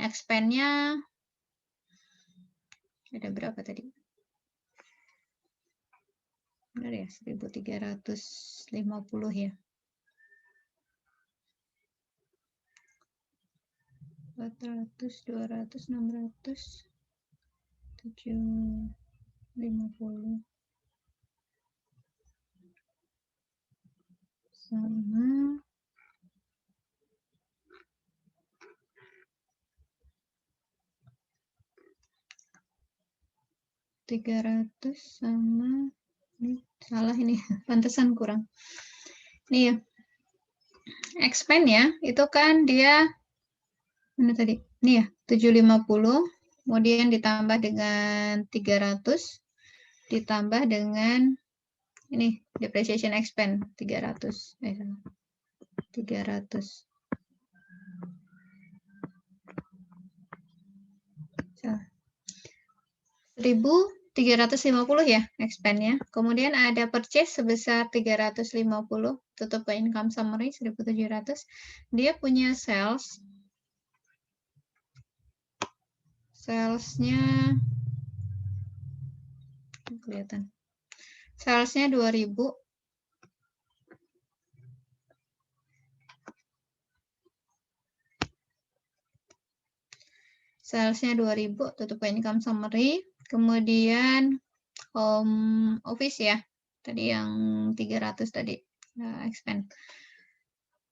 Speaker 1: Expense-nya Ada berapa tadi? Benar ya, 1350 ya. 400, 200, 600, 750 sama 300 sama ini salah ini pantesan kurang. Ini ya. Expand ya, itu kan dia mana tadi? Ini ya, 750 kemudian ditambah dengan 300 ditambah dengan ini depreciation expense 300 300 1.350 ya expense-nya. Kemudian ada purchase sebesar 350 tutup ke income summary 1.700. Dia punya salesnya kelihatan. Salesnya 2.000. Salesnya 2.000 tutup ke income summary. Kemudian home office ya. Tadi yang 300 tadi. Expense.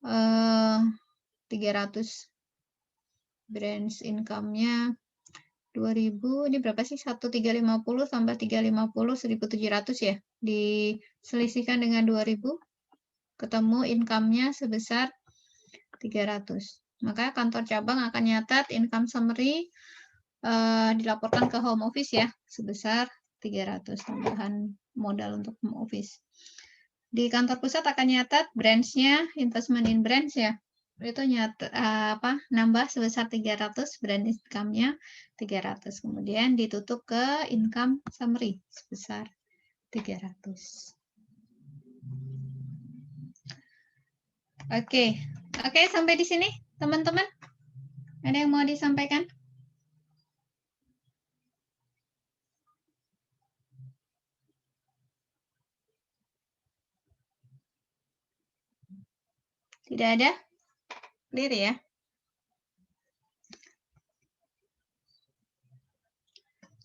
Speaker 1: 300. Branch income-nya 2.000. Ini berapa sih? 1.350 tambah 350, 1.700 ya. Diselisihkan dengan 2.000. Ketemu income-nya sebesar 300. Maka kantor cabang akan nyatat income summary dilaporkan ke home office ya sebesar 300 tambahan modal untuk home office. Di kantor pusat akan nyatat branch-nya investment in branch ya. Itu nyatat nambah sebesar 300 brand income-nya 300. Kemudian ditutup ke income summary sebesar 300. Oke, sampai di sini teman-teman. Ada yang mau disampaikan? Tidak ada? Clear ya?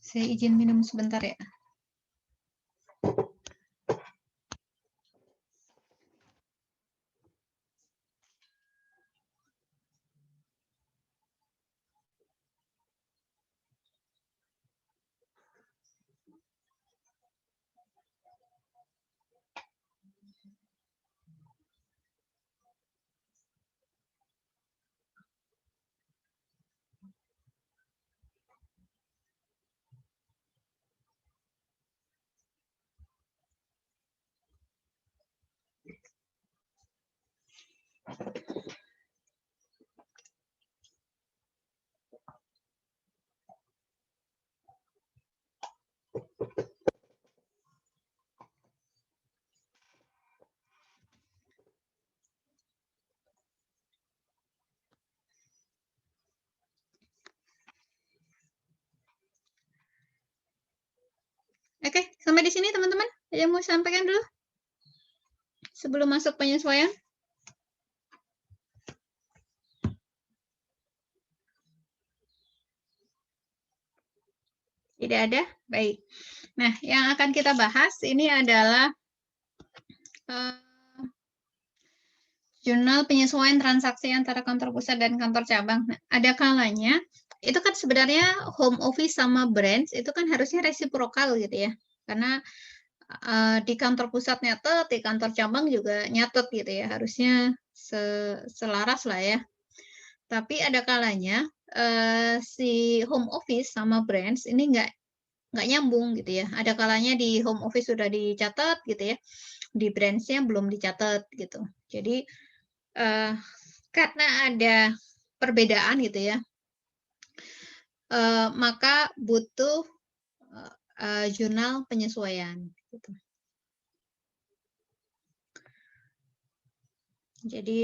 Speaker 1: Saya izin minum sebentar ya. Oke, sampai di sini teman-teman. Yang mau sampaikan dulu sebelum masuk penyesuaian. Tidak ada? Baik. Nah, yang akan kita bahas ini adalah jurnal penyesuaian transaksi antara kantor pusat dan kantor cabang. Nah, ada kalanya, itu kan sebenarnya home office sama branch, itu kan harusnya resiprokal gitu ya. Karena di kantor pusat nyatet, di kantor cabang juga nyatet gitu ya. Harusnya selaras lah ya. Tapi ada kalanya, si home office sama branch ini nggak nyambung gitu ya. Ada kalanya di home office sudah dicatat gitu ya, di branch-nya belum dicatat gitu. Jadi karena ada perbedaan gitu ya, maka butuh jurnal penyesuaian. Gitu. Jadi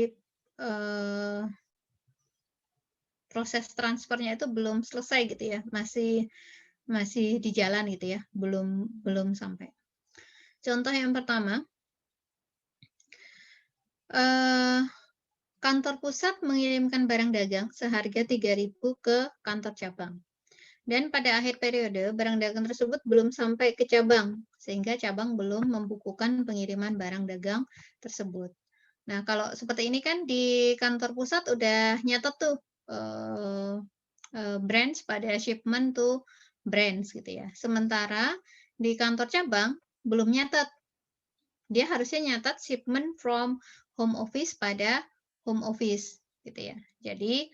Speaker 1: proses transfernya itu belum selesai gitu ya, masih masih di jalan gitu ya, belum sampai. Contoh yang pertama, kantor pusat mengirimkan barang dagang seharga 3.000 ke kantor cabang. Dan pada akhir periode, barang dagang tersebut belum sampai ke cabang, sehingga cabang belum membukukan pengiriman barang dagang tersebut. Nah, kalau seperti ini kan di kantor pusat udah nyatet tuh branch pada shipment to branch gitu ya. Sementara di kantor cabang belum nyatet. Dia harusnya nyatet shipment from home office pada home office gitu ya. Jadi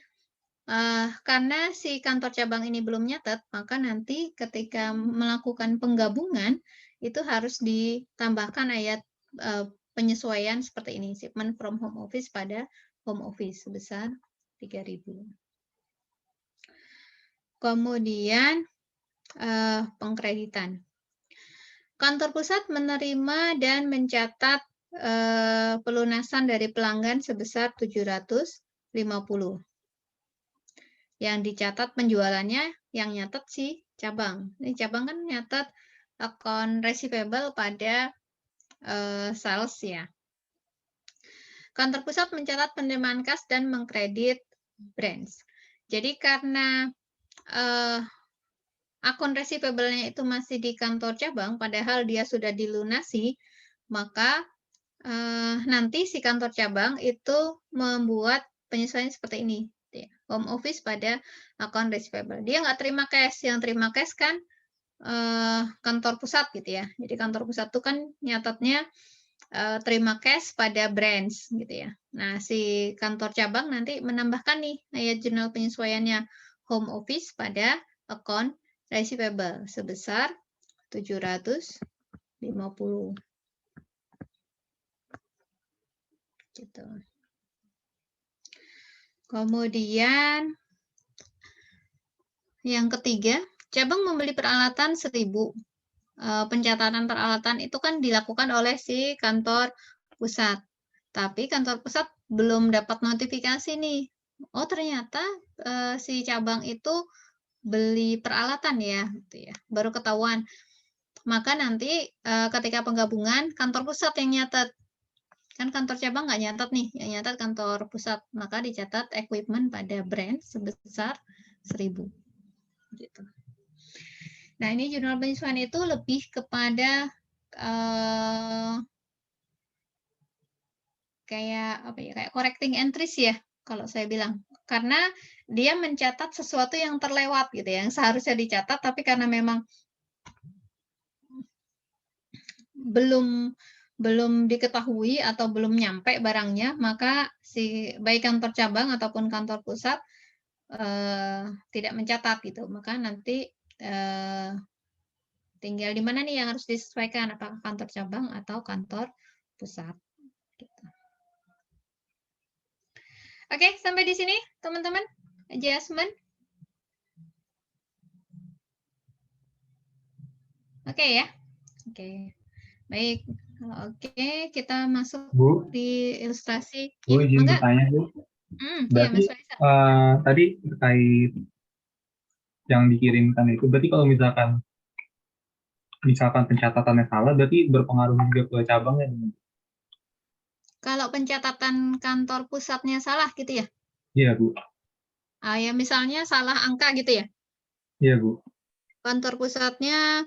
Speaker 1: karena si kantor cabang ini belum nyatet, maka nanti ketika melakukan penggabungan itu harus ditambahkan ayat penyesuaian seperti ini, shipment from home office pada home office sebesar 3.000. Kemudian pengkreditan. Kantor pusat menerima dan mencatat pelunasan dari pelanggan sebesar 750. Yang dicatat penjualannya yang nyatet si cabang. Ini cabang kan nyatet account receivable pada sales ya. Kantor pusat mencatat penerimaan kas dan mengkredit branch. Jadi karena akun receivable-nya itu masih di kantor cabang, padahal dia sudah dilunasi, maka nanti si kantor cabang itu membuat penyesuaian seperti ini. Home office pada akun receivable. Dia nggak terima cash, yang terima cash kan kantor pusat gitu ya. Jadi kantor pusat itu kan nyatatnya terima cash pada branch gitu ya. Nah, si kantor cabang nanti menambahkan nih ayat jurnal penyesuaiannya home office pada akun receivable sebesar 750. Gitu. Kemudian yang ketiga, cabang membeli peralatan 1.000. Pencatatan peralatan itu kan dilakukan oleh si kantor pusat. Tapi kantor pusat belum dapat notifikasi nih. Oh, ternyata si cabang itu beli peralatan ya, gitu ya. Baru ketahuan. Maka nanti ketika penggabungan kantor pusat yang nyatet. Kan kantor cabang nggak nyatet nih, yang nyatet kantor pusat. Maka dicatat equipment pada brand sebesar 1.000. Gitu. Nah, ini jurnal penyesuaian itu lebih kepada kayak apa ya, kayak correcting entries ya, kalau saya bilang. Karena dia mencatat sesuatu yang terlewat gitu ya, yang seharusnya dicatat, tapi karena memang belum diketahui atau belum nyampe barangnya, maka si baik kantor cabang ataupun kantor pusat tidak mencatat gitu. Maka nanti tinggal di mana nih yang harus disesuaikan, apakah kantor cabang atau kantor pusat. Gitu. Oke, sampai di sini teman-teman. Adjustment. Oke ya. Oke. Baik. Oke, kita masuk
Speaker 2: Bu,
Speaker 1: di ilustrasi.
Speaker 2: Bu
Speaker 1: Ya,
Speaker 2: izin
Speaker 1: enggak?
Speaker 2: bertanya Bu.
Speaker 1: Iya,
Speaker 2: Berarti
Speaker 1: Mas Faisal.
Speaker 2: tadi terkait yang dikirimkan itu, berarti kalau misalkan pencatatannya salah, berarti berpengaruh juga ke cabangnya.
Speaker 1: Kalau pencatatan kantor pusatnya salah gitu ya?
Speaker 2: Iya Bu.
Speaker 1: Ya misalnya salah angka gitu ya?
Speaker 2: Iya Bu.
Speaker 1: Kantor pusatnya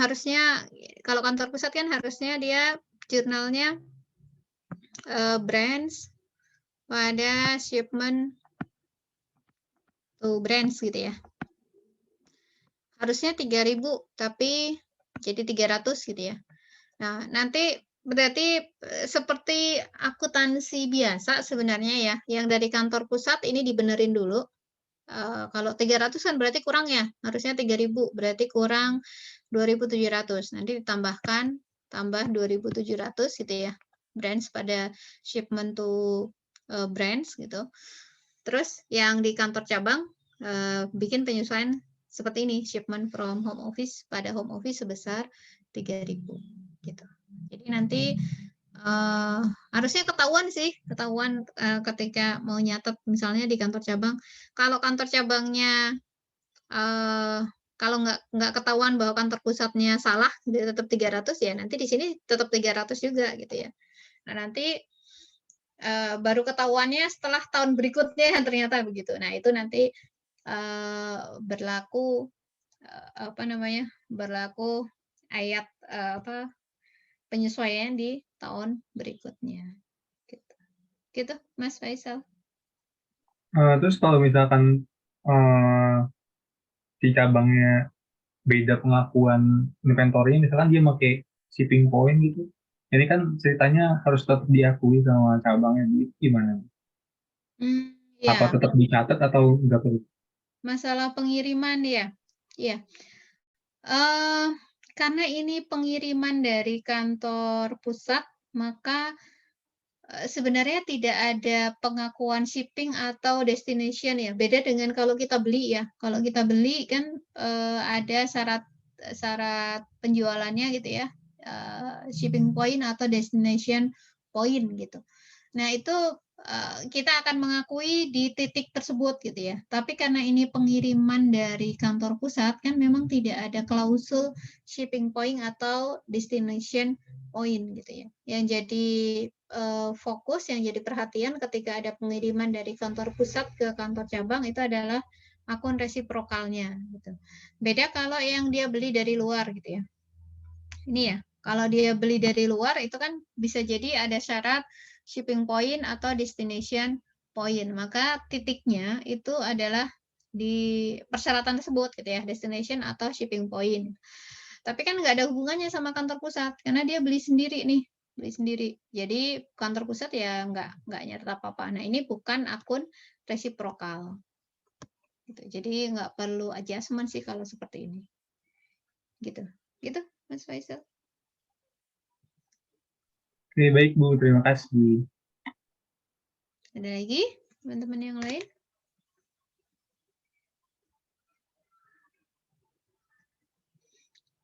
Speaker 1: harusnya, kalau kantor pusat kan harusnya dia jurnalnya branch pada shipment to branch gitu ya. Harusnya 3.000 tapi jadi 300 gitu ya. Nah, nanti berarti seperti akuntansi biasa sebenarnya ya, yang dari kantor pusat ini dibenerin dulu. Kalau 300 kan berarti kurang ya, harusnya 3.000, berarti kurang 2.700. Nanti ditambahkan tambah 2.700 gitu ya. Branch pada shipment to branch gitu. Terus yang di kantor cabang bikin penyesuaian seperti ini, shipment from home office pada home office sebesar 3.000 gitu. Jadi nanti harusnya ketahuan ketika mau nyatet misalnya di kantor cabang. Kalau kantor cabangnya kalau nggak ketahuan bahwa kantor pusatnya salah, dia tetap 300 ya nanti di sini tetap 300 juga gitu ya. Nah nanti baru ketahuannya setelah tahun berikutnya ternyata begitu. Nah itu nanti berlaku berlaku ayat penyesuaian di tahun berikutnya. Gitu, Mas Faisal.
Speaker 2: Terus kalau misalkan di cabangnya beda pengakuan inventory, misalkan dia pakai shipping point gitu, ini kan ceritanya harus tetap diakui sama cabangnya, gimana? Apa
Speaker 1: Ya,
Speaker 2: tetap dicatat atau enggak perlu?
Speaker 1: masalah pengiriman ya. Iya. Karena ini pengiriman dari kantor pusat, maka sebenarnya tidak ada pengakuan shipping atau destination ya. Beda dengan kalau kita beli ya. Kalau kita beli kan ada syarat penjualannya gitu ya. Shipping point atau destination point gitu. Nah, itu kita akan mengakui di titik tersebut gitu ya. Tapi karena ini pengiriman dari kantor pusat kan memang tidak ada klausul shipping point atau destination point gitu ya. Yang jadi fokus, yang jadi perhatian ketika ada pengiriman dari kantor pusat ke kantor cabang itu adalah akun resiprokalnya gitu. Beda kalau yang dia beli dari luar gitu ya. Ini ya, kalau dia beli dari luar itu kan bisa jadi ada syarat shipping point atau destination point. Maka titiknya itu adalah di persyaratan tersebut gitu ya, destination atau shipping point. Tapi kan nggak ada hubungannya sama kantor pusat karena dia beli sendiri nih, beli sendiri. Jadi kantor pusat ya nggak nyatet apa-apa. Nah ini bukan akun resiprokal. Gitu. Jadi nggak perlu adjustment sih kalau seperti ini. Gitu, gitu Mas Faisal.
Speaker 2: Oke, baik Bu, terima kasih.
Speaker 1: Ada lagi teman-teman yang lain?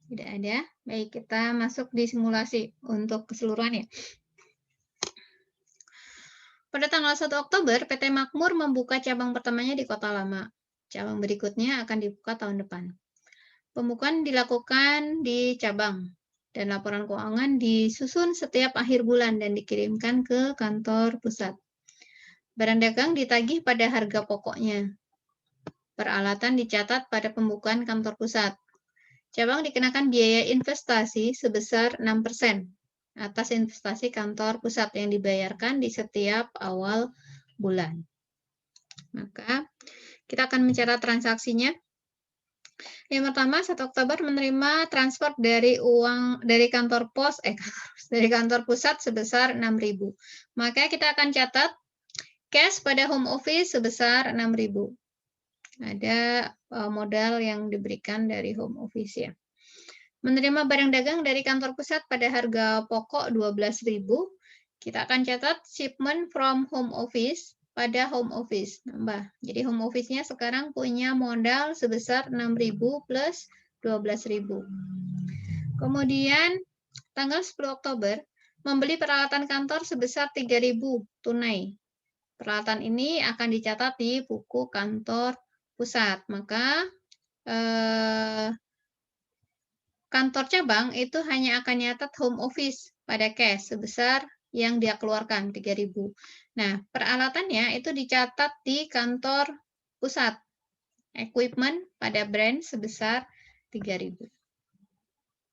Speaker 1: Tidak ada. Baik, kita masuk di simulasi untuk keseluruhannya. Pada tanggal 1 Oktober, PT Makmur membuka cabang pertamanya di Kota Lama. Cabang berikutnya akan dibuka tahun depan. Pembukaan dilakukan di cabang, dan laporan keuangan disusun setiap akhir bulan dan dikirimkan ke kantor pusat. Barang dagang ditagih pada harga pokoknya. Peralatan dicatat pada pembukaan kantor pusat. Cabang dikenakan biaya investasi sebesar 6% atas investasi kantor pusat yang dibayarkan di setiap awal bulan. Maka kita akan mencatat transaksinya. Yang pertama, 1 Oktober menerima transfer dari kantor pos dari kantor pusat sebesar 6.000. Maka kita akan catat cash pada home office sebesar 6.000. Ada modal yang diberikan dari home office ya. Menerima barang dagang dari kantor pusat pada harga pokok 12.000, kita akan catat shipment from home office pada home office. Nambah. Jadi home office-nya sekarang punya modal sebesar 6.000 plus 12.000. Kemudian tanggal 10 Oktober membeli peralatan kantor sebesar 3.000 tunai. Peralatan ini akan dicatat di buku kantor pusat. Maka kantor cabang itu hanya akan nyatat home office pada cash sebesar yang dia keluarkan 3.000. Nah, peralatannya itu dicatat di kantor pusat. Equipment pada brand sebesar 3.000.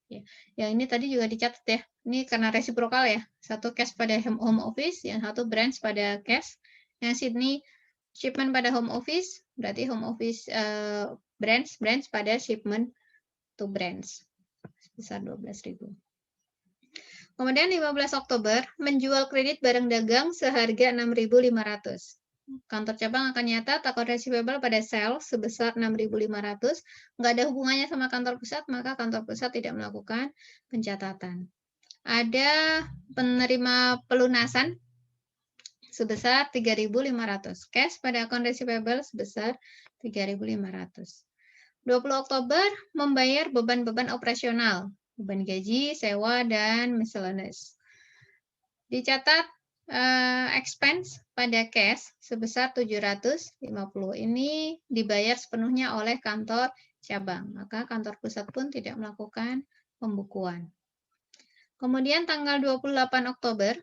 Speaker 1: Ya, yang ini tadi juga dicatat ya. Ini karena resiprokal ya. Satu cash pada home office, yang satu branch pada cash. Yang sini shipment pada home office, berarti home office branch pada shipment to branch sebesar 12.000. Kemudian 15 Oktober menjual kredit barang dagang seharga 6.500. Kantor cabang akan nyatat akun receivable pada sales sebesar 6.500. Nggak ada hubungannya sama kantor pusat, maka kantor pusat tidak melakukan pencatatan. Ada penerima pelunasan sebesar 3.500. Cash pada akun receivable sebesar 3.500. 20 Oktober membayar beban-beban operasional, beban gaji, sewa, dan miscellaneous. Dicatat expense pada cash sebesar 750. Ini dibayar sepenuhnya oleh kantor cabang. Maka kantor pusat pun tidak melakukan pembukuan. Kemudian tanggal 28 Oktober,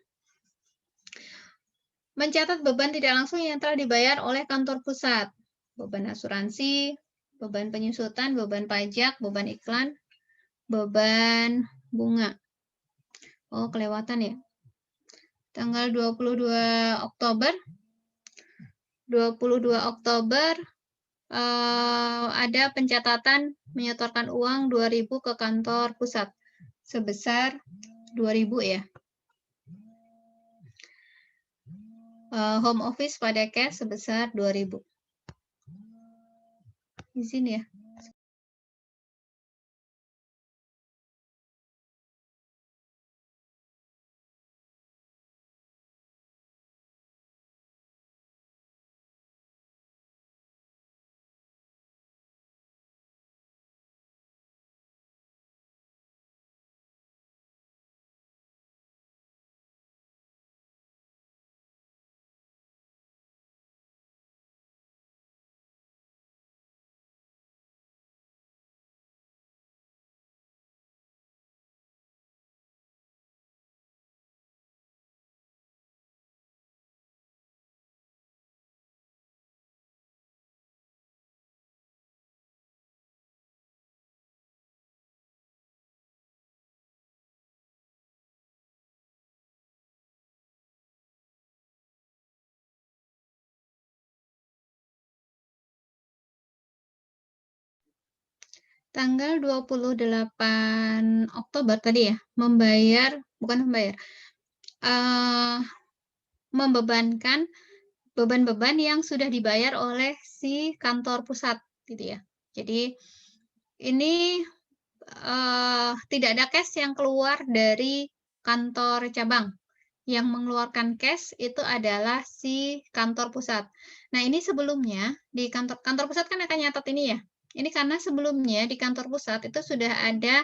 Speaker 1: mencatat beban tidak langsung yang telah dibayar oleh kantor pusat. Beban asuransi, beban penyusutan, beban pajak, beban iklan, beban bunga. Oh, kelewatan ya. Tanggal 22 Oktober, ada pencatatan menyetorkan uang 2.000 ke kantor pusat sebesar 2.000 ya. Home office pada cash sebesar 2.000. Izin ya. Tanggal 28 Oktober tadi ya, membebankan beban-beban yang sudah dibayar oleh si kantor pusat gitu ya. Jadi ini tidak ada cash yang keluar dari kantor cabang. Yang mengeluarkan cash itu adalah si kantor pusat. Nah, ini sebelumnya di kantor pusat kan akan nyatat ini ya. Ini karena sebelumnya di kantor pusat itu sudah ada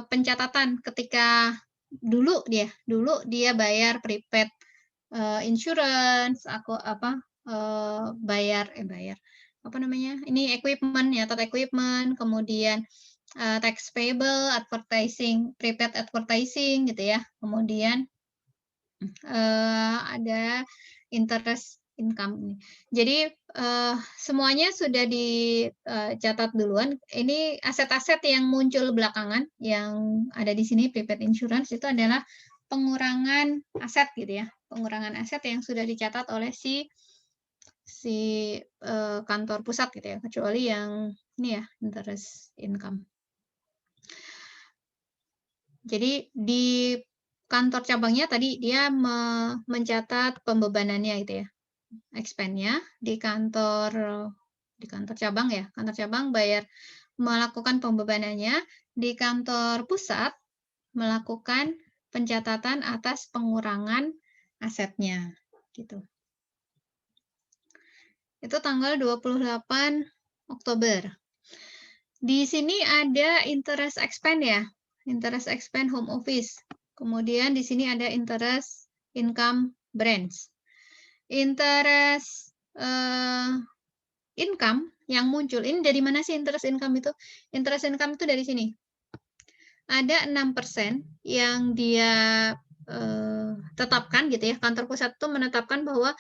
Speaker 1: pencatatan ketika dulu dia bayar prepaid insurance, bayar ini equipment, nyatat equipment, kemudian tax payable, advertising, prepaid advertising gitu ya. Kemudian ada interest income. Jadi semuanya sudah dicatat duluan. Ini aset-aset yang muncul belakangan yang ada di sini prepaid insurance itu adalah pengurangan aset gitu ya. Pengurangan aset yang sudah dicatat oleh si kantor pusat gitu ya, kecuali yang ini ya, interest income. Jadi di kantor cabangnya tadi dia mencatat pembebanannya gitu ya, expense-nya di kantor cabang ya. Kantor cabang melakukan pembebanannya, di kantor pusat melakukan pencatatan atas pengurangan asetnya gitu. Itu tanggal 28 Oktober. Di sini ada interest expense ya, interest expense home office. Kemudian di sini ada interest income branch. Interest income yang muncul, ini dari mana sih interest income itu? Interest income itu dari sini. Ada 6% yang dia tetapkan gitu ya, kantor pusat itu menetapkan bahwa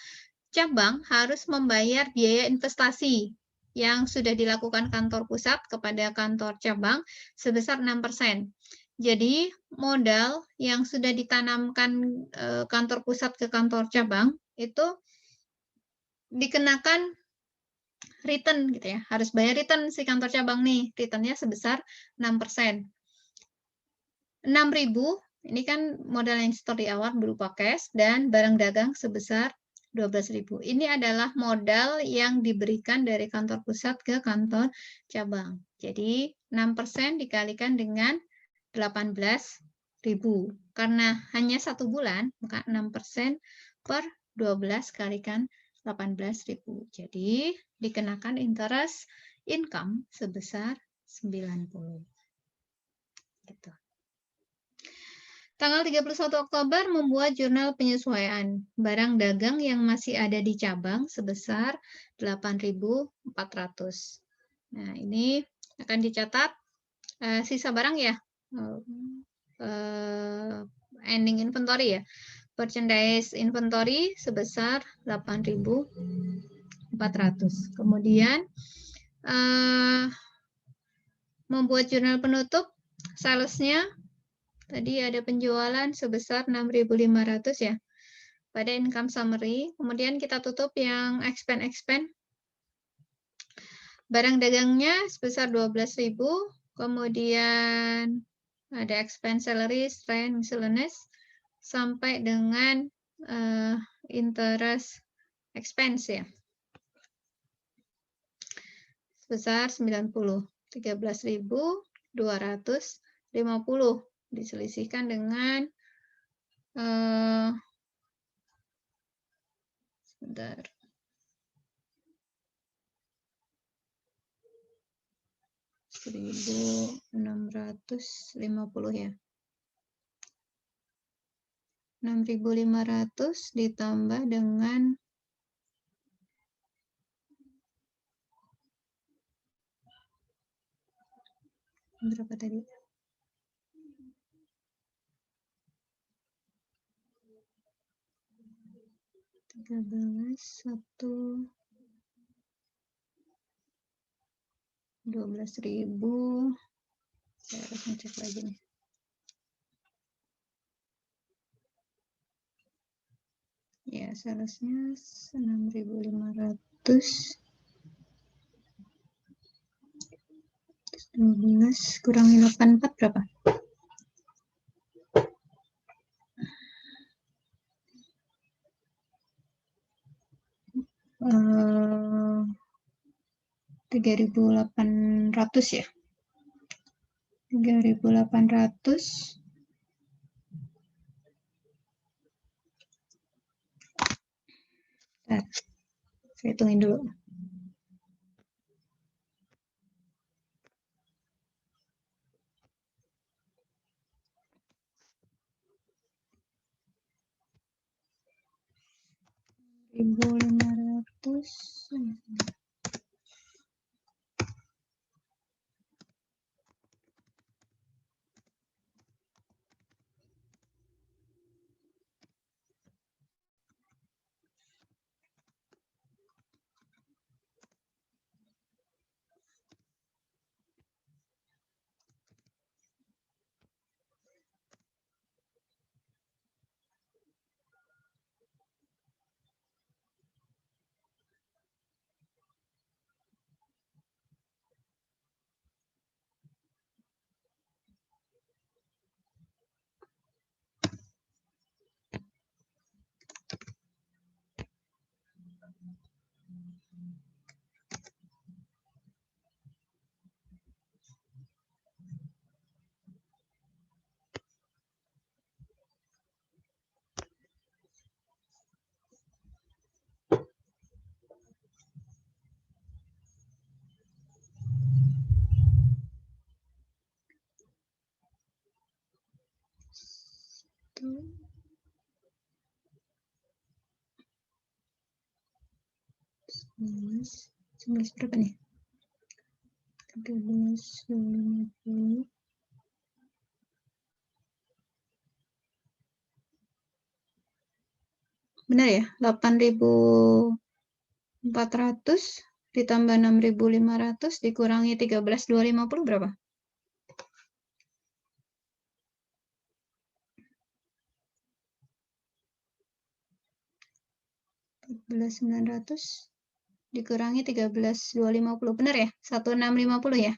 Speaker 1: cabang harus membayar biaya investasi yang sudah dilakukan kantor pusat kepada kantor cabang sebesar 6%. Jadi modal yang sudah ditanamkan kantor pusat ke kantor cabang itu dikenakan return gitu ya. Harus bayar return si kantor cabang nih. Returnnya sebesar 6%. 6.000 ini kan modal yang setor di awal berupa cash dan barang dagang sebesar 12.000. Ini adalah modal yang diberikan dari kantor pusat ke kantor cabang. Jadi 6% dikalikan dengan 18.000. Karena hanya 1 bulan, maka 6% per 12 kalikan 18.000. Jadi dikenakan interest income sebesar 90. Gitu. Tanggal 31 Oktober membuat jurnal penyesuaian barang dagang yang masih ada di cabang sebesar 8.400. Nah, ini akan dicatat sisa barang ya, ending inventory ya. Merchandise inventory sebesar 8.400. Kemudian membuat jurnal penutup, salesnya tadi ada penjualan sebesar 6.500 ya pada income summary. Kemudian kita tutup yang expense. Barang dagangnya sebesar 12.000, kemudian ada expense salary, rent, miscellaneous, sampai dengan interest expense ya. Sebesar 13.250 diselisihkan dengan sebentar. $1.650 ya. 6.500 ditambah dengan berapa tadi? 12.000. Saya harus ngecek lagi nih. Ya, salesnya 6.500. 12 kurangi 84 berapa? Uh, 3.800 ya. 3.800. Nah, saya hitungin dulu. $1.500. Sebelas berapa nih? 13.50. Benar ya? 8.400 ditambah 6.500 dikurangi 13.250 berapa? 14.900 dikurangi 13.250. Benar ya? 1650 ya?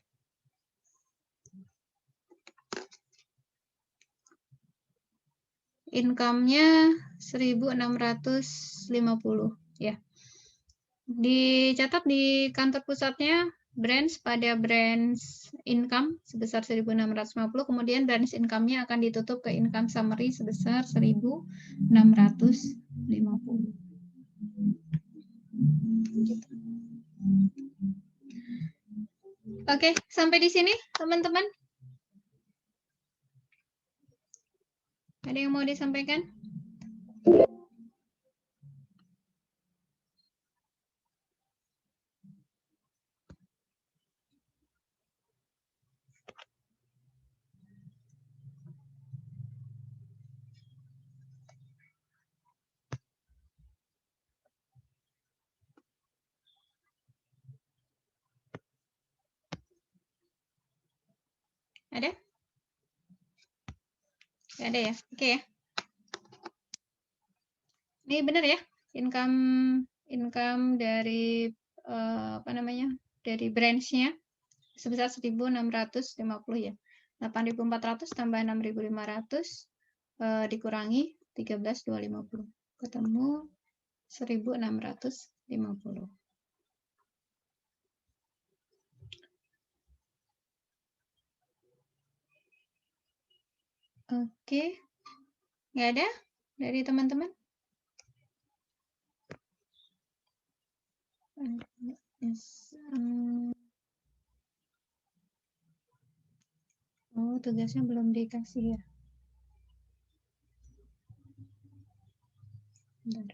Speaker 1: Income-nya 1.650 ya. Dicatat di kantor pusatnya branch pada branch income sebesar 1.650, kemudian branch income-nya akan ditutup ke income summary sebesar 1.650. Oke, sampai di sini teman-teman. Ada yang mau disampaikan? Ada? Nggak ada ya? Oke ya. Ini benar ya? Income dari apa namanya? Dari branch-nya sebesar 1.650 ya. 8.400 tambah 6.500 dikurangi 13.250. Ketemu 1.650. Oke. Nggak ada dari teman-teman? Oh, tugasnya belum dikasih ya. Bentar.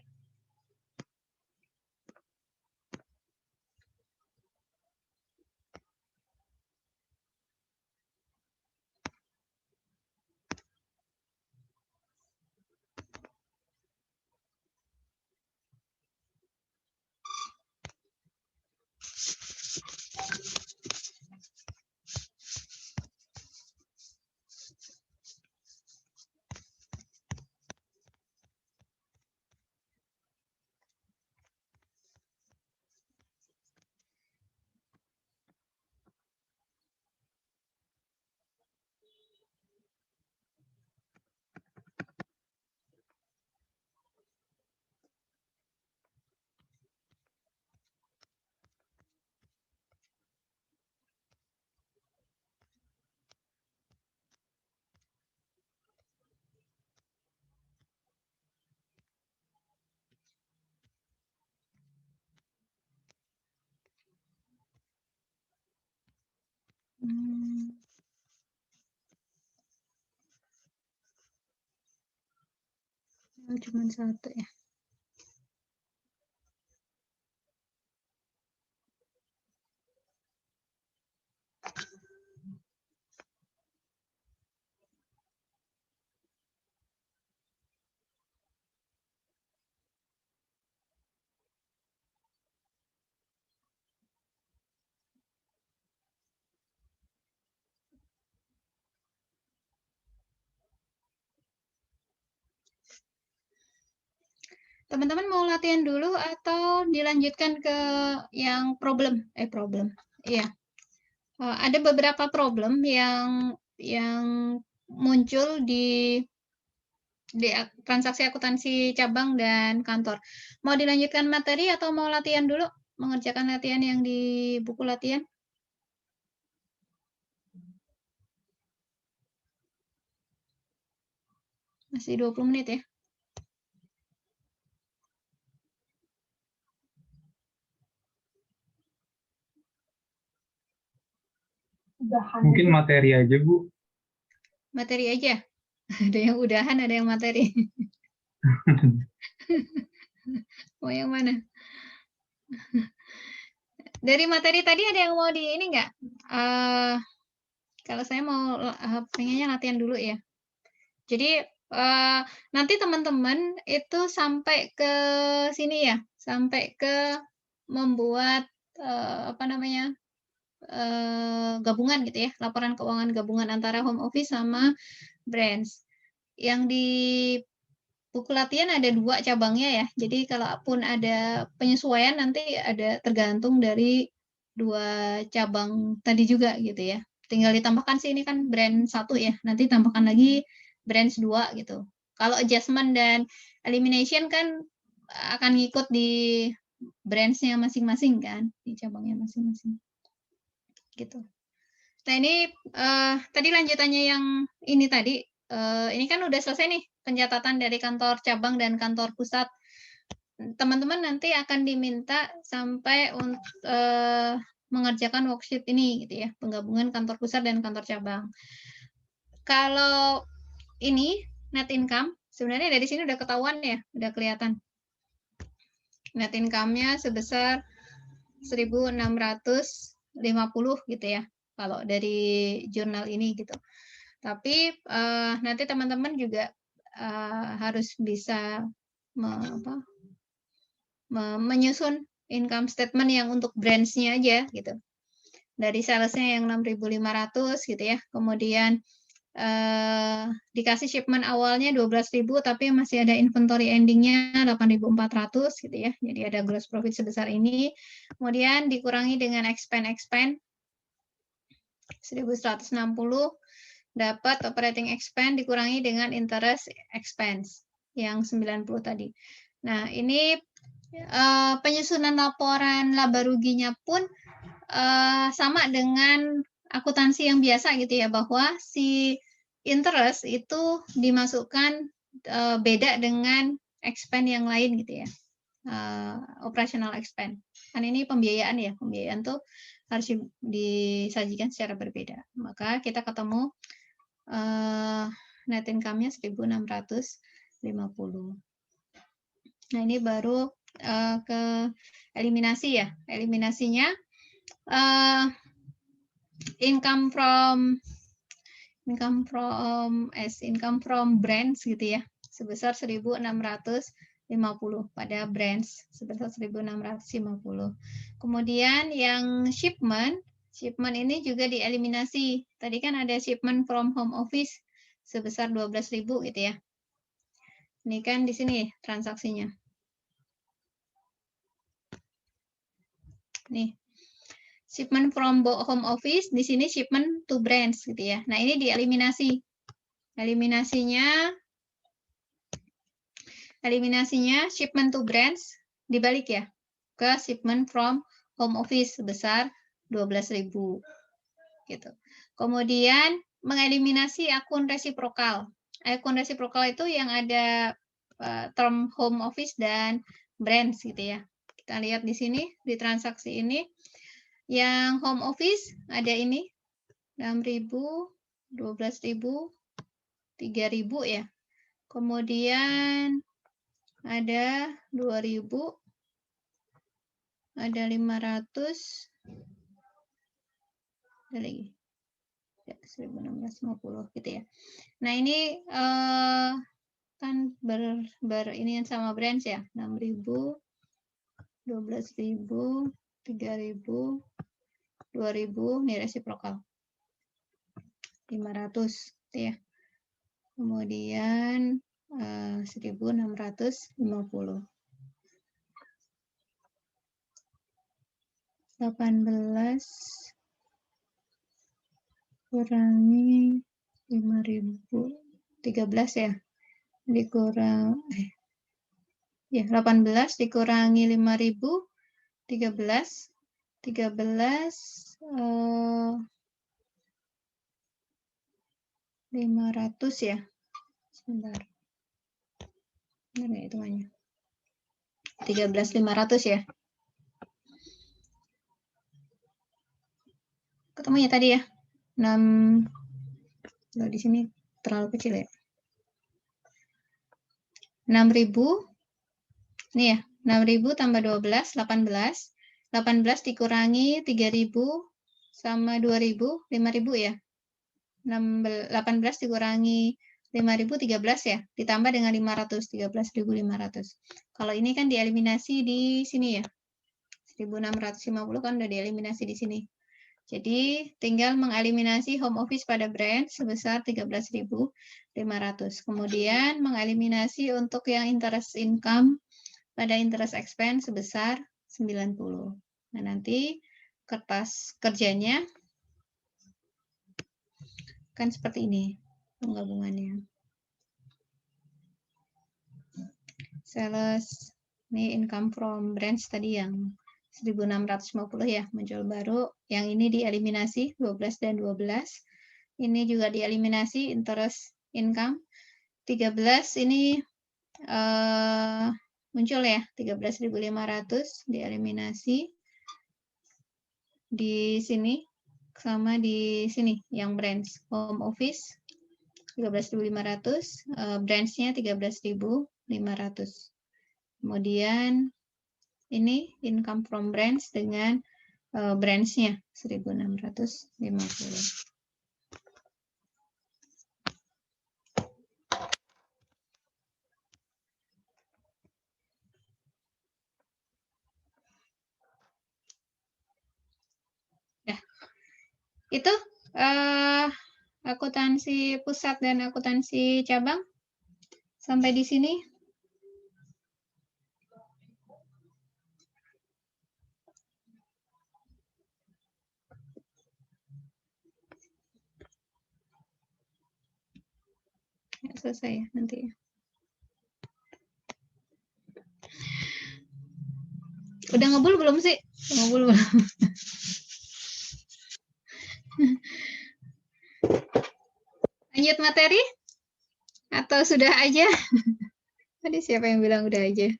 Speaker 1: Cuma satu ya. Teman-teman mau latihan dulu atau dilanjutkan ke yang problem? Problem. Iya. Ada beberapa problem yang muncul di transaksi akuntansi cabang dan kantor. Mau dilanjutkan materi atau mau latihan dulu? Mengerjakan latihan yang di buku latihan? Masih 20 menit ya.
Speaker 2: Mungkin materi aja, Bu.
Speaker 1: Materi aja. Ada yang udahan, ada yang materi. Mau yang mana? Dari materi tadi ada yang mau di ini nggak? Kalau saya mau pengennya latihan dulu ya. Jadi nanti teman-teman itu sampai ke sini ya, sampai ke membuat apa namanya gabungan gitu ya, laporan keuangan gabungan antara home office sama branch. Yang di buku latihan ada 2 cabangnya ya. Jadi kalaupun ada penyesuaian nanti ada tergantung dari 2 cabang tadi juga gitu ya. Tinggal ditambahkan sih ini kan brand 1 ya. Nanti tambahkan lagi brand 2 gitu. Kalau adjustment dan elimination kan akan ngikut di branch-nya masing-masing kan, di cabangnya masing-masing. Gitu. Nah ini tadi lanjutannya yang ini tadi, ini kan udah selesai nih pencatatan dari kantor cabang dan kantor pusat. Teman-teman nanti akan diminta sampai mengerjakan worksheet ini gitu ya, penggabungan kantor pusat dan kantor cabang. Kalau ini net income, sebenarnya dari sini udah ketahuan ya, udah kelihatan. Net income-nya sebesar 1.650 gitu ya, kalau dari jurnal ini gitu. Tapi nanti teman-teman juga harus bisa menyusun income statement yang untuk branch-nya aja gitu. dari salesnya yang 6.500 gitu ya. Kemudian dikasih shipment awalnya 12.000 tapi masih ada inventory endingnya 8.400 gitu ya. Jadi ada gross profit sebesar ini. Kemudian dikurangi dengan expand 1.160, dapat operating expense dikurangi dengan interest expense yang 90 tadi. Nah, ini penyusunan laporan laba ruginya pun sama dengan akuntansi yang biasa gitu ya, bahwa si interest itu dimasukkan beda dengan expense yang lain gitu ya, operational expense. Kan ini pembiayaan ya, pembiayaan tuh harus disajikan secara berbeda. Maka kita ketemu net income-nya 1.650. Nah, ini baru ke eliminasi ya. Eliminasinya income from brands gitu ya, sebesar 1.650 pada brands sebesar 1.650. Kemudian yang shipment ini juga dieliminasi. Tadi kan ada shipment from home office sebesar 12.000 gitu ya. Ini kan di sini transaksinya. Nih. Shipment from home office, di sini shipment to brands gitu ya. Nah, ini dieliminasi. Eliminasinya shipment to brands dibalik ya ke shipment from home office sebesar 12.000 gitu. Kemudian mengeliminasi akun resiprokal. Akun resiprokal itu yang ada term home office dan brands gitu ya. Kita lihat di sini di transaksi ini. Yang home office ada ini 6.000, 12.000, 3.000 ya. Kemudian ada 2.000, ada 500, ada lagi. Ya, 1.650 gitu ya. Nah, ini kan ini sama brands ya. 6.000, 12.000, 3.000, 2.000, ini resiprokal. 500 ya. Kemudian 1.650. 18 kurangi 5.000, 13 ya. Dikurang 18 dikurangi 5.000, 13 500 ya. Sebentar. Benar nggak hitungannya? 13.500 ya. Ketemunya tadi ya. 6. Kalau di sini terlalu kecil ya. 6.000. Nih ya, 6.000 tambah 12, 18. 18 dikurangi 3.000 sama 2.000, 5.000 ya. 18 dikurangi 5.000, 13 ya. Ditambah dengan 500, 13.500. Kalau ini kan dieliminasi di sini ya. 1.650 kan udah dieliminasi di sini. Jadi tinggal mengeliminasi home office pada brand sebesar 13.500. Kemudian mengeliminasi untuk yang interest income pada interest expense sebesar 90. Nah, nanti kertas kerjanya kan seperti ini penggabungannya. Sales, ini income from brands tadi yang 1.650 ya, muncul baru. Yang ini dieliminasi 12 dan 12. Ini juga dieliminasi interest income. 13 ini muncul ya, 13.500 dieliminasi di sini sama di sini yang brands home office 13.500, brands-nya 13.500. Kemudian ini income from brands dengan brands-nya 1.650. Itu akuntansi pusat dan akuntansi cabang sampai di sini. Ya, selesai ya nanti ya. Udah ngebul belum sih? Ngebul belum? Lanjut materi? Atau sudah aja? Tadi siapa yang bilang udah aja?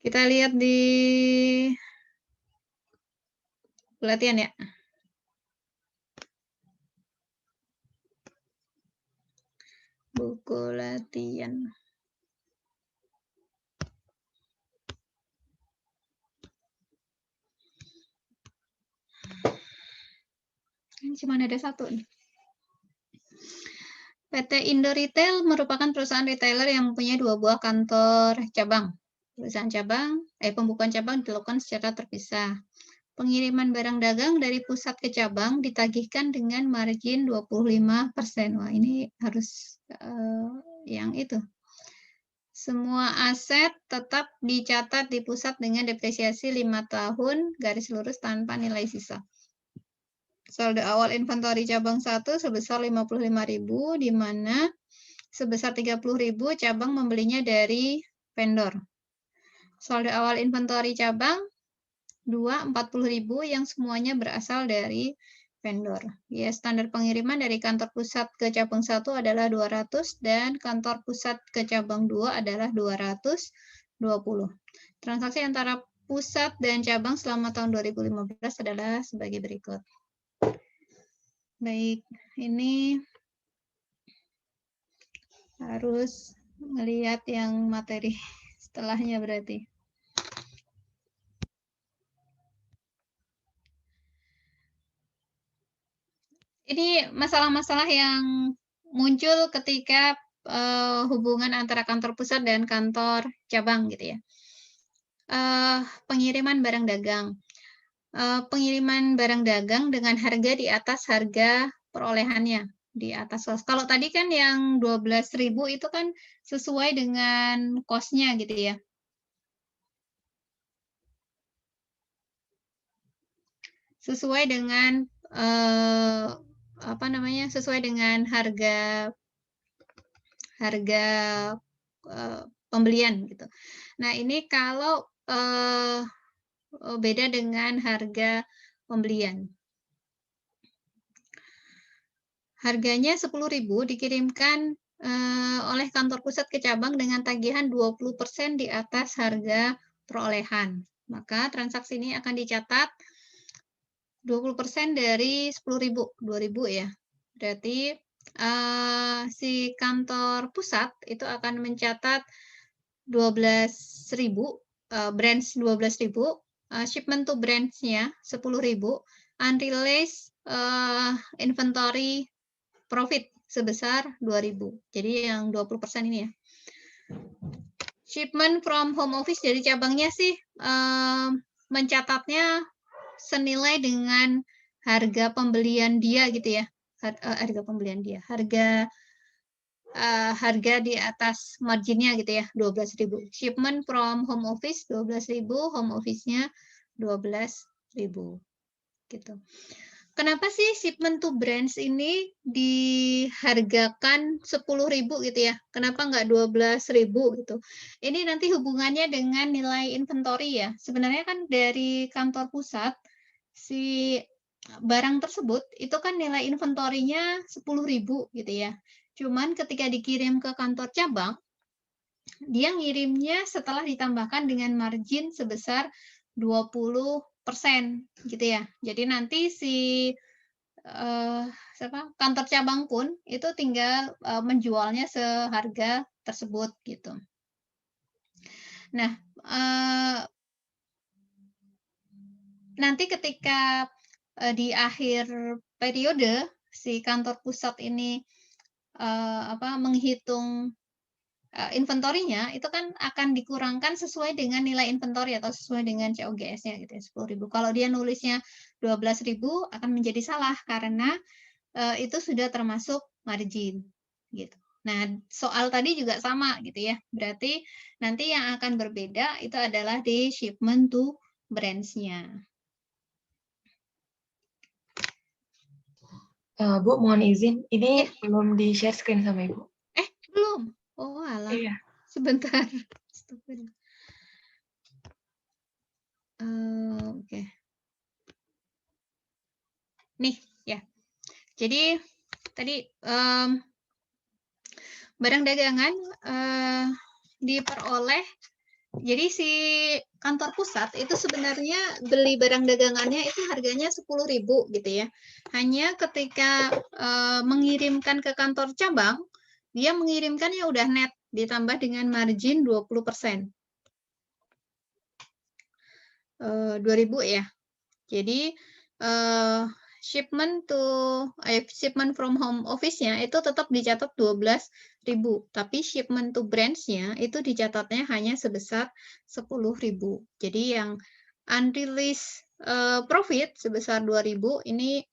Speaker 1: Kita lihat di pelatihan ya. Buku latihan. Ini cuma ada satu nih. PT Indo Retail merupakan perusahaan retailer yang mempunyai 2 buah kantor cabang. Perusahaan cabang, pembukaan cabang dilakukan secara terpisah. Pengiriman barang dagang dari pusat ke cabang ditagihkan dengan margin 25%. Wah, ini harus yang itu. Semua aset tetap dicatat di pusat dengan depresiasi 5 tahun garis lurus tanpa nilai sisa. Saldo awal inventory cabang 1 sebesar 55.000, di mana sebesar 30.000 cabang membelinya dari vendor. Saldo awal inventory cabang 2, 40.000 yang semuanya berasal dari vendor. Ya, standar pengiriman dari kantor pusat ke cabang 1 adalah 200 dan kantor pusat ke cabang 2 adalah 220. Transaksi antara pusat dan cabang selama tahun 2015 adalah sebagai berikut. Baik, ini harus melihat yang materi setelahnya berarti. Ini masalah-masalah yang muncul ketika hubungan antara kantor pusat dan kantor cabang gitu ya. Pengiriman barang dagang. Pengiriman barang dagang dengan harga di atas harga perolehannya, di atas cost. Kalau tadi kan yang 12.000 itu kan sesuai dengan cost-nya gitu ya. Sesuai dengan sesuai dengan harga pembelian gitu. Nah, ini kalau beda dengan harga pembelian. Harganya 10.000 dikirimkan oleh kantor pusat ke cabang dengan tagihan 20% di atas harga perolehan. Maka transaksi ini akan dicatat 20% dari 10.000, 2.000 ya. Berarti si kantor pusat itu akan mencatat 12.000, branch 12.000, shipment to branch-nya 10.000, unrealized inventory profit sebesar 2.000. Jadi yang 20% ini ya. Shipment from home office dari cabangnya sih mencatatnya senilai dengan harga pembelian dia gitu ya. Harga pembelian dia. Harga di atas marginnya gitu ya, 12.000. Shipment from home office 12.000, home office-nya 12.000 gitu. Kenapa sih shipment to branch ini dihargakan 10.000 gitu ya? Kenapa nggak 12.000 gitu? Ini nanti hubungannya dengan nilai inventory ya. Sebenarnya kan dari kantor pusat si barang tersebut itu kan nilai inventory-nya 10.000 gitu ya. Cuman ketika dikirim ke kantor cabang, dia ngirimnya setelah ditambahkan dengan margin sebesar 20% gitu ya. Jadi nanti si kantor cabang pun itu tinggal menjualnya seharga tersebut gitu. Nah, nanti ketika di akhir periode si kantor pusat ini menghitung inventorinya itu kan akan dikurangkan sesuai dengan nilai inventory atau sesuai dengan COGS-nya gitu ya, 10.000. Kalau dia nulisnya 12.000 akan menjadi salah karena itu sudah termasuk margin gitu. Nah, soal tadi juga sama gitu ya. Berarti nanti yang akan berbeda itu adalah di shipment to branch-nya.
Speaker 5: Bu, mohon izin, ini belum di-share screen sama Ibu.
Speaker 1: Belum? Oh, alah.
Speaker 5: Iya.
Speaker 1: Sebentar. Oke. Nih, ya. Jadi, tadi barang dagangan diperoleh. Jadi si kantor pusat itu sebenarnya beli barang dagangannya itu harganya 10.000 gitu ya. Hanya ketika mengirimkan ke kantor cabang, dia mengirimkannya udah net ditambah dengan margin 20%. 2.000 ya. Jadi shipment from home office-nya itu tetap dicatat 12.000, tapi shipment to branch-nya itu dicatatnya hanya sebesar 10.000. Jadi yang unreleased profit sebesar 2.000 ini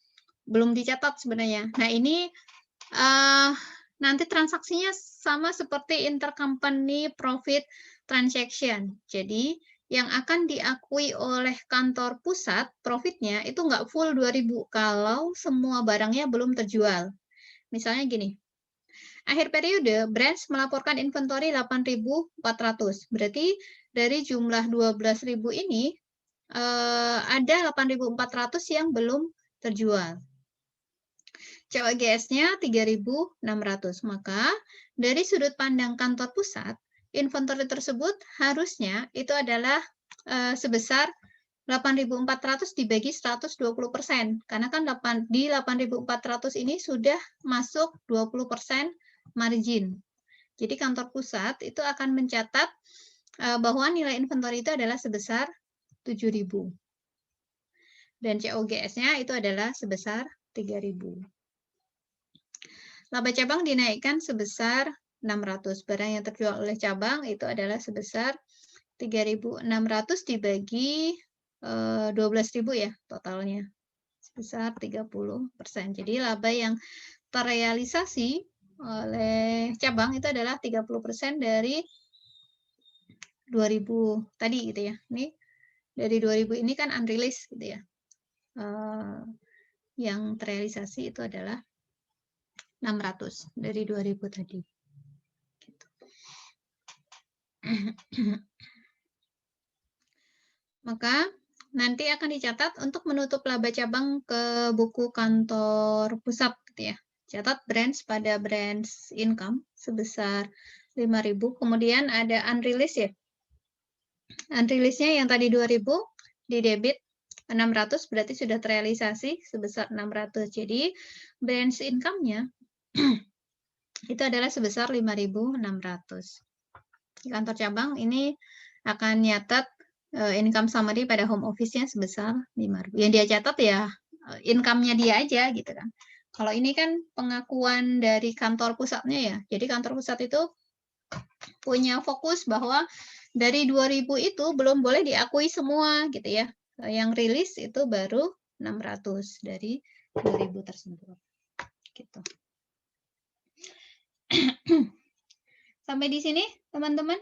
Speaker 1: belum dicatat sebenarnya. Nah, ini nanti transaksinya sama seperti intercompany profit transaction. Jadi yang akan diakui oleh kantor pusat profitnya itu nggak full 2.000 kalau semua barangnya belum terjual. Misalnya gini, akhir periode branch melaporkan inventory 8.400. Berarti dari jumlah 12.000 ini ada 8.400 yang belum terjual. COGS-nya 3.600. Maka dari sudut pandang kantor pusat, inventory tersebut harusnya itu adalah sebesar 8.400 dibagi 120%. Karena kan di 8.400 ini sudah masuk 20% margin. Jadi kantor pusat itu akan mencatat bahwa nilai inventory itu adalah sebesar 7.000. Dan COGS-nya itu adalah sebesar 3.000. Laba cabang dinaikkan sebesar 600. Barang yang terjual oleh cabang itu adalah sebesar 3.600 dibagi 12.000 ya totalnya. Sebesar 30%. Jadi laba yang terrealisasi oleh cabang itu adalah 30% dari 2.000 tadi gitu ya. Ini dari 2.000 ini kan unreleased gitu ya. Yang terrealisasi itu adalah 600 dari 2.000 tadi. Gitu. Maka nanti akan dicatat untuk menutup laba cabang ke buku kantor pusat gitu ya. Catat branch pada branch income sebesar 5.000. Kemudian ada unreleased ya. Unreleased-nya yang tadi 2.000 di debit 600 berarti sudah terrealisasi sebesar 600. Jadi branch income-nya itu adalah sebesar 5.600. Di kantor cabang ini akan nyatat income summary pada home office-nya sebesar 5.000. Yang dia catat ya income-nya dia aja gitu kan. Kalau ini kan pengakuan dari kantor pusatnya ya. Jadi kantor pusat itu punya fokus bahwa dari 2.000 itu belum boleh diakui semua gitu ya. Yang rilis itu baru 600 dari 2.000 tersebut. Gitu. Sampai di sini, teman-teman?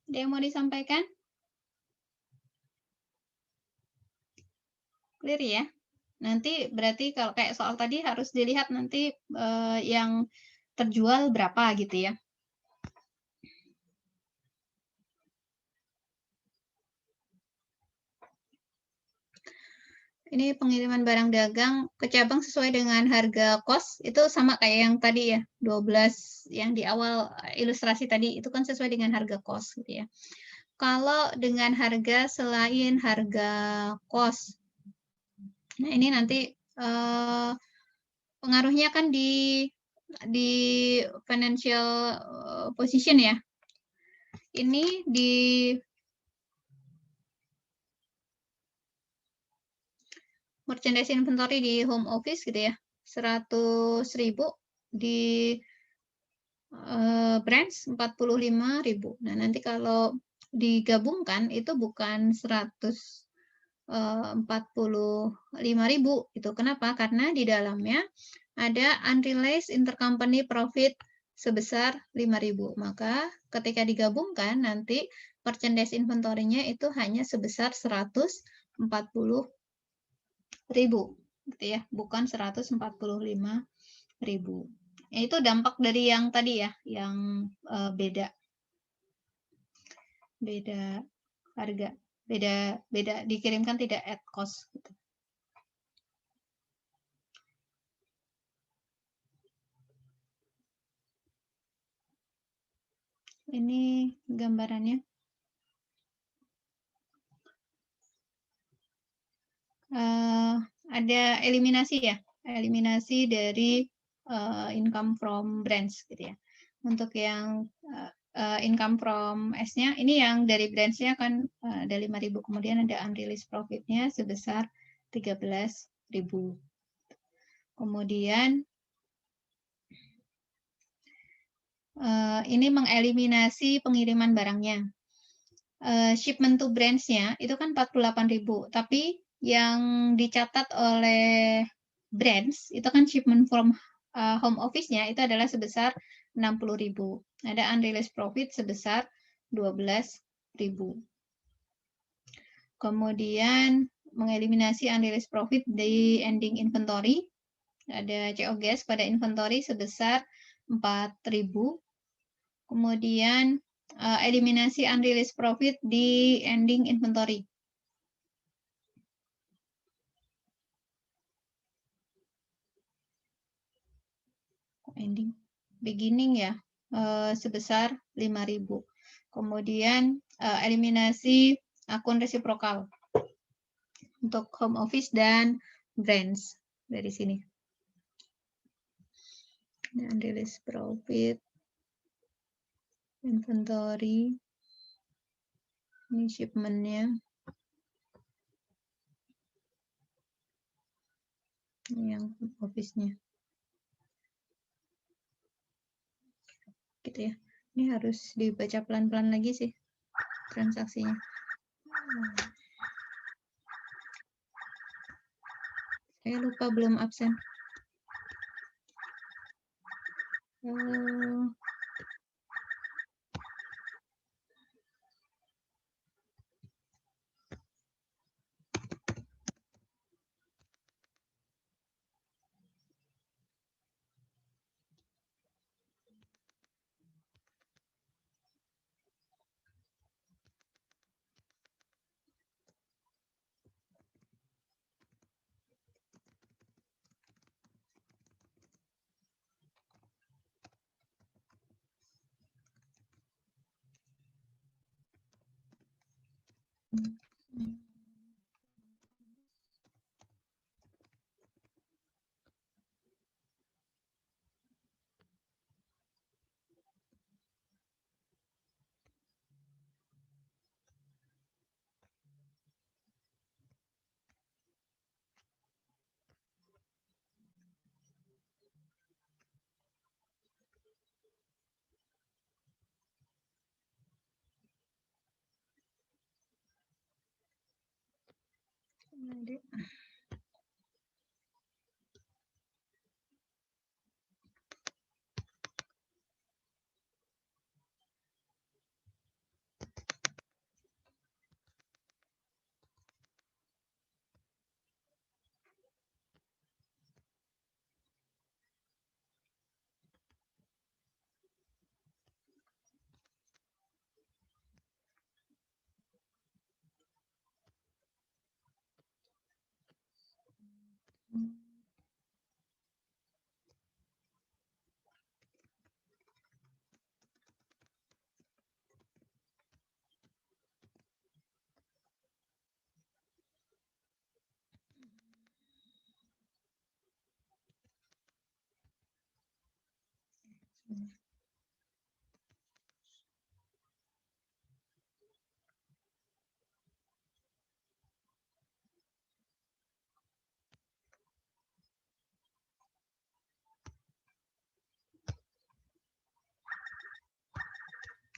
Speaker 1: Ada yang mau disampaikan? Clear ya? Nanti berarti kalau kayak soal tadi harus dilihat nanti yang terjual berapa gitu ya. Ini pengiriman barang dagang ke cabang sesuai dengan harga kos, itu sama kayak yang tadi ya, 12 yang di awal ilustrasi tadi, itu kan sesuai dengan harga kos gitu ya. Kalau dengan harga selain harga kos, nah ini nanti pengaruhnya kan di financial position ya. Ini di merchandise inventory di home office gitu ya, 100.000, di branch 45.000. Nah, nanti kalau digabungkan itu bukan 145.000 itu. Kenapa? Karena di dalamnya ada unrealized intercompany profit sebesar 5.000. Maka ketika digabungkan nanti merchandise inventory-nya itu hanya sebesar 140.000 gitu ya, bukan 145.000. Itu dampak dari yang tadi ya, yang beda harga, beda dikirimkan tidak at cost gitu. Ini gambarannya. Ada eliminasi ya, eliminasi dari income from branch gitu ya. Untuk yang income from S-nya, ini yang dari branch-nya kan ada 5.000, kemudian ada unrealized profit-nya sebesar 13.000. Kemudian ini mengeliminasi pengiriman barangnya. Shipment to branch-nya itu kan 48.000, tapi yang dicatat oleh branch itu kan shipment from home office-nya itu adalah sebesar 60.000. Ada unrealized profit sebesar 12.000. Kemudian mengeliminasi unrealized profit di ending inventory. Ada COGS pada inventory sebesar 4.000. Kemudian eliminasi unrealized profit di ending inventory. Ending beginning ya, sebesar 5.000. Kemudian eliminasi akun resiprokal untuk home office dan branch dari sini. Unrealized profit, inventory, ini shipment-nya. Ini yang office-nya. Gitu ya. Ini harus dibaca pelan-pelan lagi sih transaksinya. Saya lupa belum absen.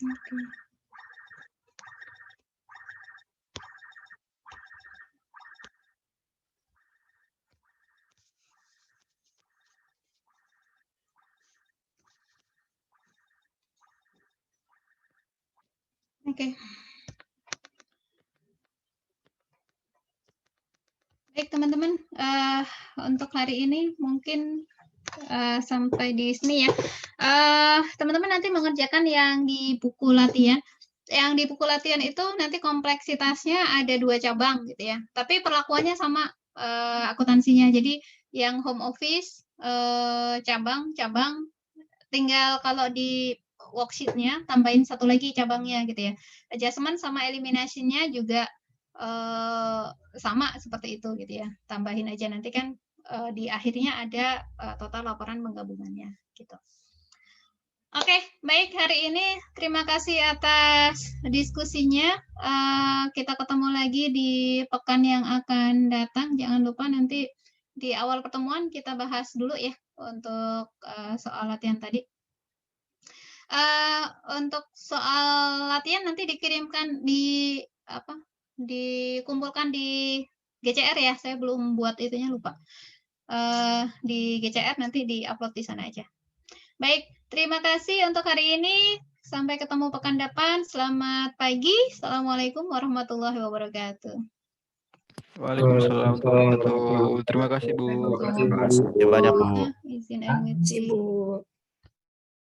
Speaker 1: Oke. Oke. Baik teman-teman, untuk hari ini mungkin sampai di sini ya. Teman-teman nanti mengerjakan yang di buku latihan. Yang di buku latihan itu nanti kompleksitasnya ada 2 cabang gitu ya. Tapi perlakuannya sama akuntansinya. Jadi yang home office cabang-cabang tinggal kalau di worksheet-nya tambahin 1 lagi cabangnya gitu ya. Adjustment sama elimination-nya juga sama seperti itu gitu ya. Tambahin aja nanti kan di akhirnya ada total laporan penggabungannya gitu. Oke, baik hari ini terima kasih atas diskusinya. Kita ketemu lagi di pekan yang akan datang. Jangan lupa nanti di awal pertemuan kita bahas dulu ya untuk soal latihan tadi. Untuk soal latihan nanti dikirimkan dikumpulkan di GCR ya. Saya belum buat itunya, lupa. Di GCR nanti di-upload di sana aja. Baik, terima kasih untuk hari ini. Sampai ketemu pekan depan. Selamat pagi. Assalamualaikum warahmatullahi wabarakatuh.
Speaker 3: Waalaikumsalam warahmatullahi wabarakatuh. Terima kasih Bu.
Speaker 6: Terima kasih banyak Bu.
Speaker 1: Izin and with
Speaker 5: Bu.